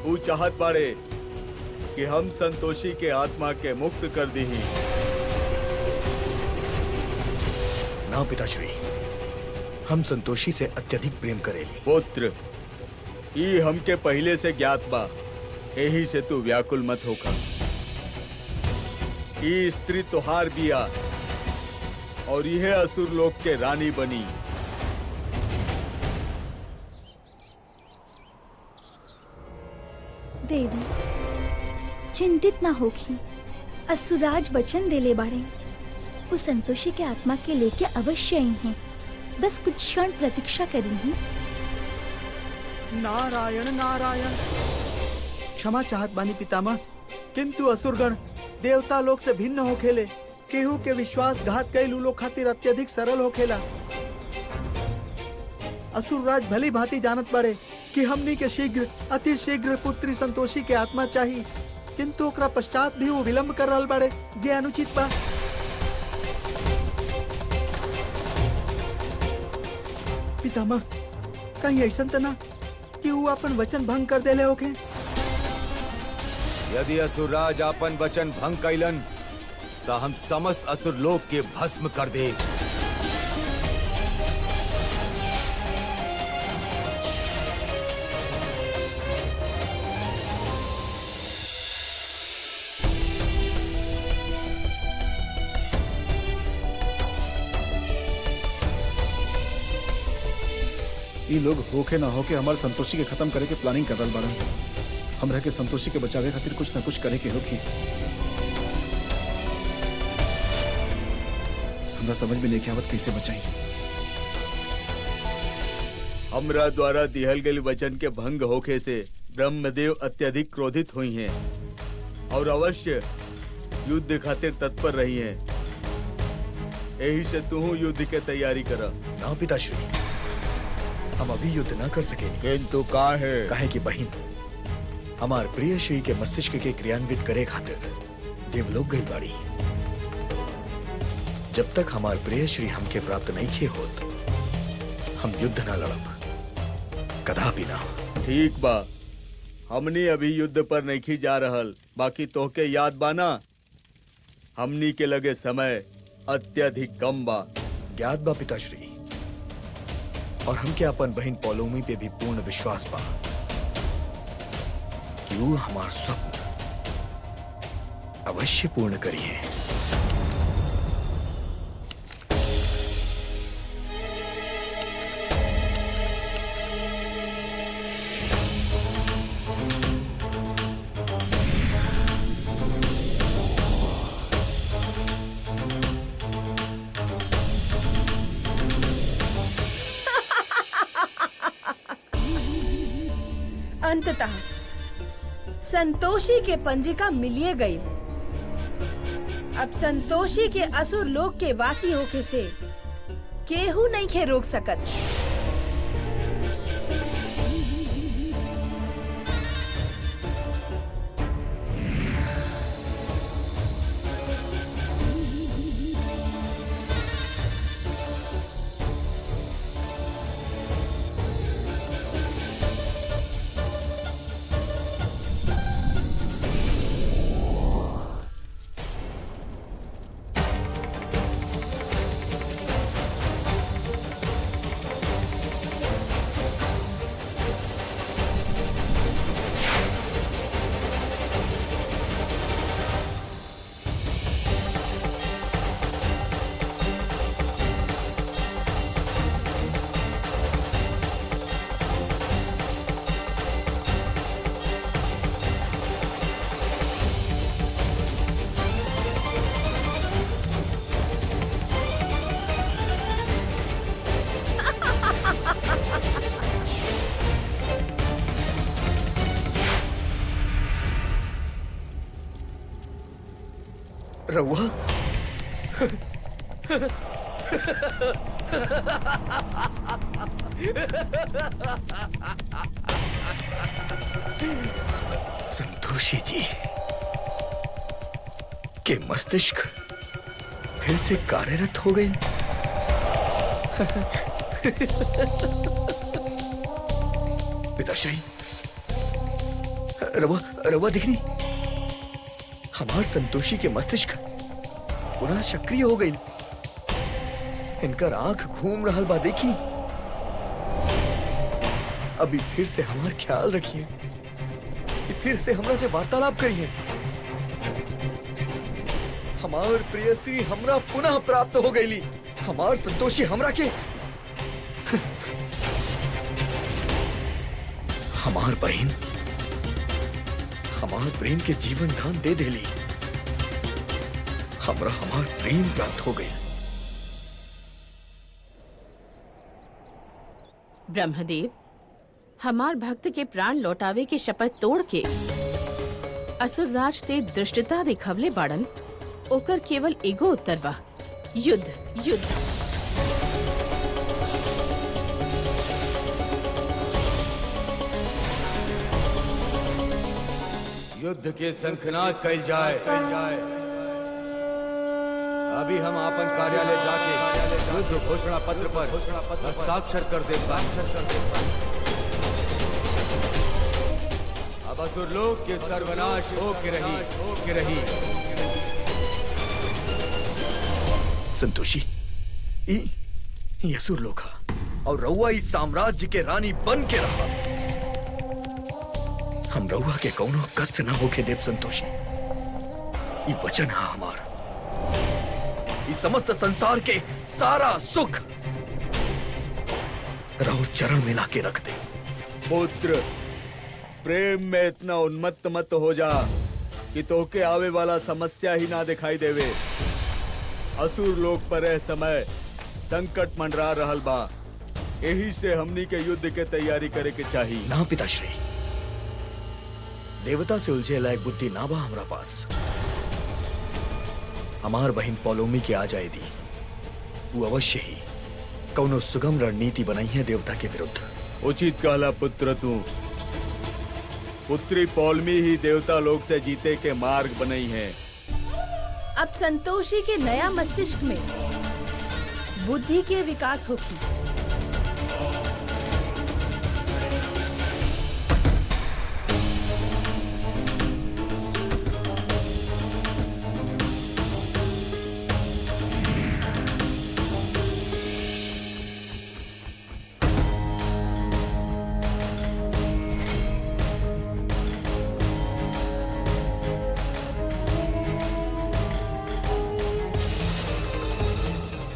वो चाहत बाड़े कि हम संतोषी के आत्मा के मुक्त कर दीही। ना पिताश्री, हम संतोषी से अत्यधिक प्रेम करेली। पुत्र, ई हमके पहले से ज्ञात बा, यही से तू व्याकुल मत होकर। ई स्त्री तोहार बिया और यह असुर लोक के रानी बनी। देवी चिंतित ना होगी, असुराज वचन देले बाड़े। वो संतोषी के आत्मा के लेके अवश्य आई हैं। बस कुछ क्षण प्रतीक्षा करी हैं। नारायण नारायण। क्षमा चाहत बानी पितामह, किंतु असुरगण देवता लोक से भिन्न होखेले। केहू के विश्वासघात कई लोग खातिर अत्यधिक सरल होखेला। असुरराज भली भांति जानत बड़े कि हमनी के शीघ्र अति शीघ्र पुत्री संतोषी के आत्मा चाहिए, किंतु ओकरा पश्चात भी वो विलंब कर रहल बड़े, जे अनुचित बा। पितामह, कहीं ऐसा त ना कि वो अपन वचन भंग कर देले होके। यदि असुरराज आपन वचन भंग कैलन तो हम समस्त असुर लोक के भस्म कर दे। ये लोग होके ना होके हमारे संतोषी के खत्म करे के प्लानिंग कर रहा बाड़न। हमरा के संतोषी के बचावे खातिर कुछ ना कुछ करे के होगी। हमरा समझ में नहीं आवत कैसे बचाई। हमरा द्वारा दिहल गई वचन के भंग होखे से ब्रह्मदेव अत्यधिक क्रोधित हुई हैं और अवश्य युद्ध खातिर तत्पर रही हैं। यही से तू युद्ध के तैयारी कर। ना पिताश्री, हम अभी युद्ध ना कर सकेंगे। किंतु काहे की बहिन हमार प्रिय श्री के मस्तिष्क के क्रियान्वित करे खातिर देवलोक गई बाड़ी। जब तक हमार प्रिय श्री हमके प्राप्त नहीं किए होत, हम युद्ध ना लड़ब, कदापि ना। ठीक बा, हमनी अभी युद्ध पर नहीं जा रहल। बाकी तोहके याद बाना, हमनी के लगे समय अत्यधिक कम बा। ज्ञात बा पिताश्री, और हमके अपन बहन पौलोमी पे भी पूर्ण विश्वास बा कि वो हमार स्वप्न अवश्य पूर्ण करिए। अंततः संतोषी के पंजिका मिलिए गई। अब संतोषी के असुर लोक के वासी होके से केहू नहीं खे रोक सकत। रउआ संतोषी जी के मस्तिष्क फिर से कार्यरत हो गए। पिताश्री, रवा रवा दिखनी, हमार संतोषी के मस्तिष्क पुनः सक्रिय हो गई। इनका आंख घूम रहा बा, देखी। अभी फिर से हमार ख्याल रखिए, फिर से हमरा से वार्तालाप करिए। हमार प्रेयसी हमरा पुनः प्राप्त हो गई। हमार संतोषी हमरा के हमार बहन हमार प्रेम के जीवन दान दे देली। हमरा हमार प्रेम प्राप्त हो गई। ब्रह्मदेव, हमार भक्त के प्राण लौटावे के शपथ तोड़ के असुरराज ते दृष्टता दिखवले बाड़न। ओकर केवल एगो उत्तर बा, युद्ध युद्ध। युद्ध के शंखनाद कैल जाए। अभी हम अपन कार्यालय जाके युद्ध घोषणा पत्र पर हस्ताक्षर कर देता। अब असुर लोग के सर्वनाश हो के रही। संतोषी, ई असुर लोग हा और रउआ इस साम्राज्य के रानी बन के रहा। हम रउआ के कौनो कष्ट ना होके देव संतोषी। ई वचन हा हमार। इस समस्त संसार के सारा सुख राउर चरण में लाके रख दे। पुत्र, प्रेम में इतना उन्मत्त मत हो जा कि तोके आवे वाला समस्या ही ना दिखाई देवे। असुर लोग पर ए समय संकट मंडरा रहल बा, यही से हमनी के युद्ध के तैयारी करे के चाहिए। ना पिताश्री, देवता से उलझे लायक बुद्धि ना बा हमरा पास। हमार बहन पौलोमी के आ जाए दी, वो अवश्य ही कौनो सुगम रणनीति बनाई है देवता के विरुद्ध। उचित कहला पुत्र तू। पुत्री पौलमी ही देवता लोग से जीते के मार्ग बनई है। अब संतोषी के नया मस्तिष्क में बुद्धि के विकास होगी।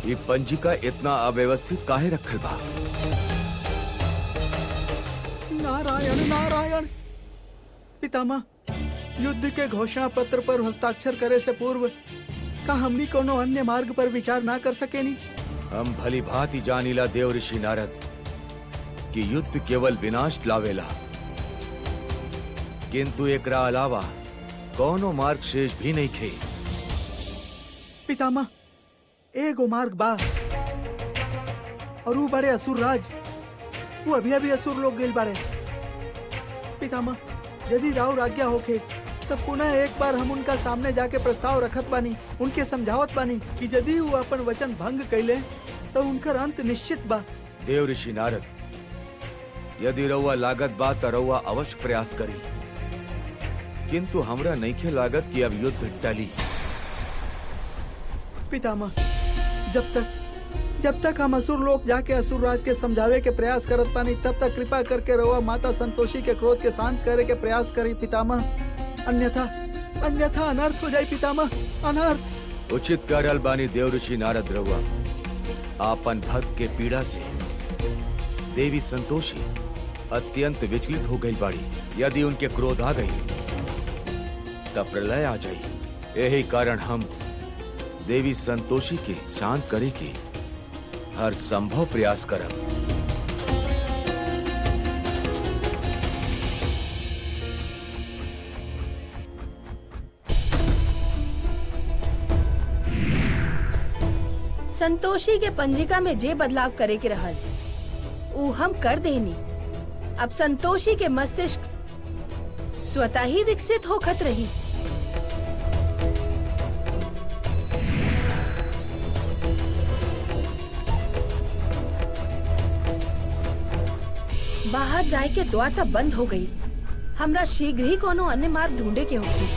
ये पंजिका इतना अव्यवस्थित काहे रखल बा? नारायण नारायण। पितामह, युद्ध के घोषणा पत्र पर हस्ताक्षर करे से पूर्व का हमनी कोनो अन्य मार्ग पर विचार ना कर सकेनी? हम भली भांति जानीला देव ऋषि नारद कि युद्ध केवल विनाश लावेला, किंतु एकरा अलावा कौनो मार्ग शेष भी नहीं खे। पितामह, एगो मार्ग बा और वो बड़े असुर राज, वो अभी असुर लोग गेल बारे। पितामह, यदि राउर आज्ञा होखे तब पुनः एक बार हम उनका सामने जाके प्रस्ताव रखत बानी, उनके समझावत बानी कि यदि वो अपन वचन भंग कैले तो उनकर अंत निश्चित बा। देव ऋषि नारद, यदि रउआ लागत बा त रउआ अवश्य प्रयास करी, किंतु हमरा नइखे लागत कि अब युद्ध टली। पितामह, जब तक हम असुर लोग जाके असुर राज के समझावे के प्रयास करत पानी, तब तक कृपा करके रउआ माता संतोषी के क्रोध के शांत करे के प्रयास करी पितामह। अन्यथा अनर्थ हो जाए पितामह, अनर्थ। उचित करल बानी देव ऋषि नारद। रउआ आपन भक्त के पीड़ा से देवी संतोषी अत्यंत विचलित हो गई बाड़ी। यदि उनके क्रोध आ गई तब प्रलय आ जाई। यही कारण हम देवी संतोषी के शांत करे के हर संभव प्रयास करब। संतोषी के पंजिका में जे बदलाव करे के रहल ऊ हम कर देनी। अब संतोषी के मस्तिष्क स्वतः ही विकसित होखत रही। बाहर जाए के द्वार तब बंद हो गई। हमरा शीघ्र ही कोनो अन्य मार्ग ढूंढे के होगी।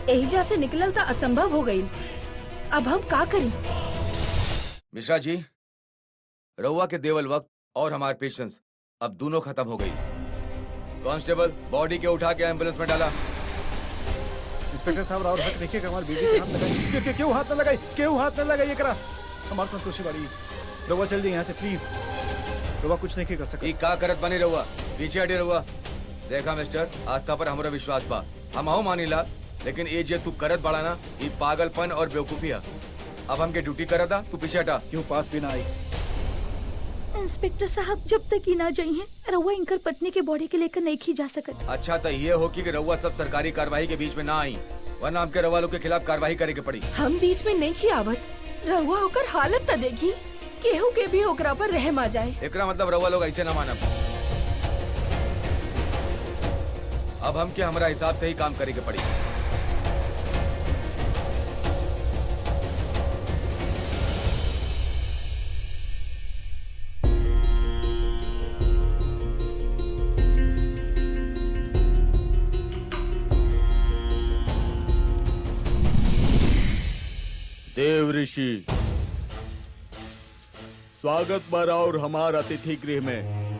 एहिजा से निकलल तो असंभव हो गई। अब हम का करी? मिश्रा जी, रउआ के देवल वक्त और हमारे पेशेंस अब दोनों खत्म हो गई। कांस्टेबल, बॉडी के उठा के एम्बुलेंस में डाला। इंस्पेक्टर साहब, और हक देखिए हमारे बीवी के हाथ लगाई। क्यों हाथ न लगाई? क्यों हाथ न लगाई? करा हमारी संतोषी बाड़ी। रउआ चल जाइए यहाँ से प्लीज। रउआ कुछ नहीं कर सकता। का करत बनी रहुआ? पीछे हटे रहुआ। देखा मिस्टर, आस्था पर हमारा विश्वास बा, हम आओ मानीला, लेकिन ये जे तू करत बड़ा ना, ये पागलपन और बेवकूफी है। अब हमके ड्यूटी करत था, तू पीछे हटा। क्यों पास भी ना आई? इंस्पेक्टर साहब, जब तक ही ना जाइए रउआ इनकर पत्नी के बॉडी के लेकर नहीं खी जा सकत। अच्छा तो ये हो कि रउआ सब सरकारी कार्रवाई के बीच में ना आई, वरना हमके रउआ लोग के खिलाफ कार्रवाई करे के पड़ी। हम बीच में नहीं की आवत। रउआ होकर हालत त देखी, केहू के भी ओकरा पर रहम आ जाए। एकरा मतलब रउआ लोग ऐसे ना मानब। अब हमके हमारा हिसाब से ही काम करे के पड़ी। देव ऋषि, स्वागत बा और हमार अतिथि गृह में,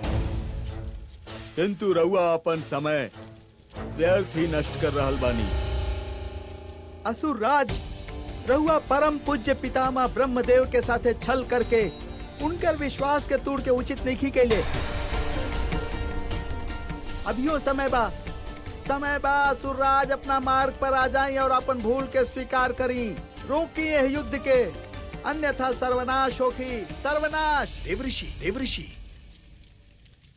किंतु रउआ अपन समय व्यर्थ ही नष्ट कर रहल बानी। असुर राज, रहुआ परम पूज्य पितामह ब्रह्मदेव के साथे छल करके उनकर विश्वास के तोड़ के उचित नहीं कैले। अभियो समय बा असुर राज अपना मार्ग पर आ जाई और अपन भूल के स्वीकार करी। रोकी यह युद्ध के, अन्यथा सर्वनाश होगी, सर्वनाश। देवऋषि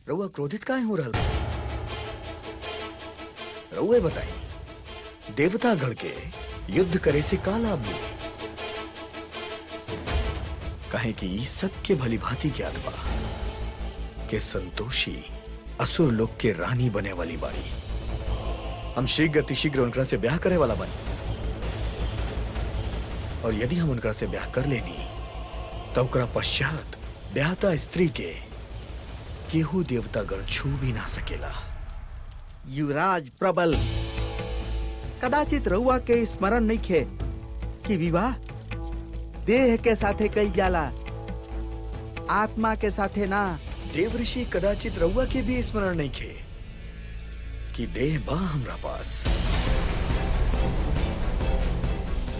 रउआ क्रोधित काहे हो रहल बा? रउआ बताई, देवता गण के युद्ध करे से का लाभ मिले? कहे कि ई सबके भली भांति ज्ञात बा कि संतोषी असुर लोक के रानी बने वाली बाड़ी। हम शीघ्र अतिशीघ्र उनकरा से ब्याह करे वाला बनी, और यदि हम उनकरा से ब्याह कर लेनी तो ओकरा पश्चात ब्याहता स्त्री के केहू देवता गण छू भी ना सकेला। युवराज प्रबल, कदाचित रउआ के स्मरण नहीं खे कि विवाह देह के साथे कई जाला, आत्मा के साथे ना। देवऋषि कदाचित रउआ के भी स्मरण नहीं खे कि देह बा हमरा पास,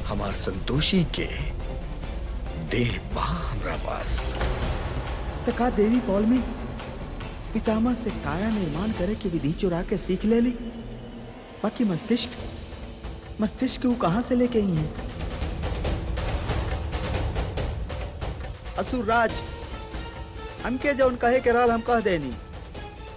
हमार संतोषी के देह बा हमरा पास। तो का देवी पौलमी पितामह से काया निर्माण करे की विधि चुरा के सीख ले ली? बाकी मस्तिष्क वो कहां से लेके आई है? असुरराज, हमके जो कहे के रहल हम कह देनी।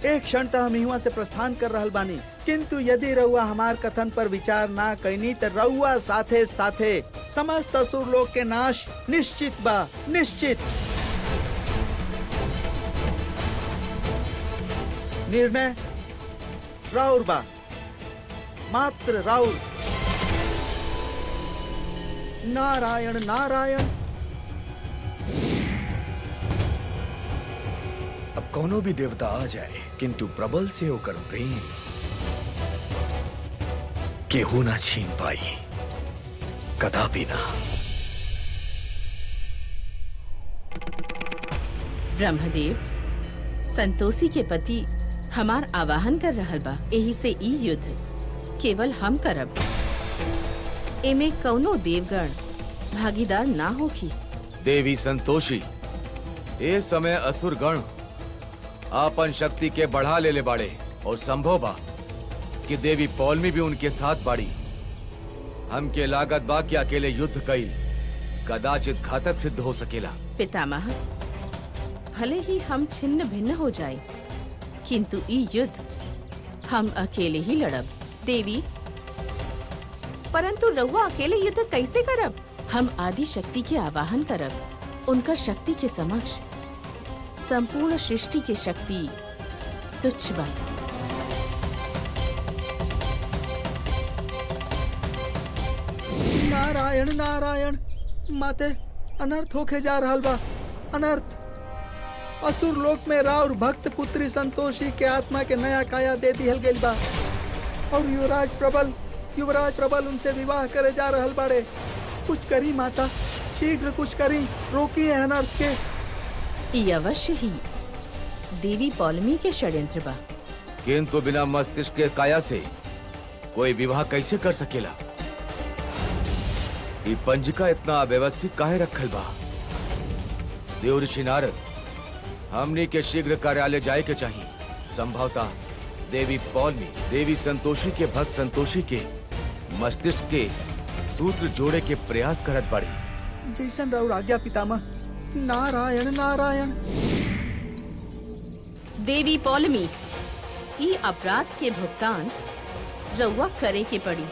एक क्षण तो हम यहाँ से प्रस्थान कर रहल बानी, किंतु यदि रउआ हमार कथन पर विचार ना कैनी तो रउआ साथे साथे समस्त असुर लोक के नाश निश्चित बा, निश्चित। निर्णय राउर बा, मात्र राउर। नारायण नारायण। अब कोनो भी देवता आ जाए, किंतु प्रबल से होकर प्रेम केहू ना छीन पाई, कदापि ना। ब्रह्मदेव, संतोषी के पति हमार आवाहन कर रहल बा, यही से ई युद्ध केवल हम करब। एमे कौनो देवगण भागीदार ना होखी। देवी संतोषी, ए समय असुर गण आपन शक्ति के बढ़ा ले बाड़े, और संभव बा कि देवी पौलमी भी उनके साथ बाड़ी। हमके लागत बा कि अकेले युद्ध कईल कदाचित घातक सिद्ध हो सकेला। पितामह, भले ही हम छिन्न भिन्न हो जाए, किंतु ई युद्ध हम अकेले ही लड़ब। देवी, परंतु रउआ अकेले युद्ध कैसे करब? हम आदि शक्ति के आवाहन करब। उनका शक्ति के समक्ष संपूर्ण सृष्टि की शक्ति तुच्छ बा। नारायण नारायण। माते, अनर्थ होके जा रहल बा, अनर्थ। असुर लोक में राउर भक्त पुत्री संतोषी के आत्मा के नया काया दे दिहल गइल बा, और युवराज प्रबल उनसे विवाह करे जा रहल बाड़े। कुछ करी माता, शीघ्र कुछ करी, रोकी है अनर्थ के। ई अवश्य ही देवी पौलमी के षड्यंत्र बा। किंतु बिना मस्तिष्क के काया से कोई विवाह कैसे कर सकेला? ये पंजिका इतना अव्यवस्थित काहे रखल बा? देवऋषि नारद, हमने के शीघ्र कार्यालय जाए के चाहिए। संभवतः देवी पौलमी देवी संतोषी के भक्त संतोषी के मस्तिष्क के सूत्र जोड़े के प्रयास करत बाड़ी। जैसन राउर आज्ञा पितामह। नारायण नारायण। देवी पौलमी, ई अपराध के भुगतान रउआ करे के पड़ी।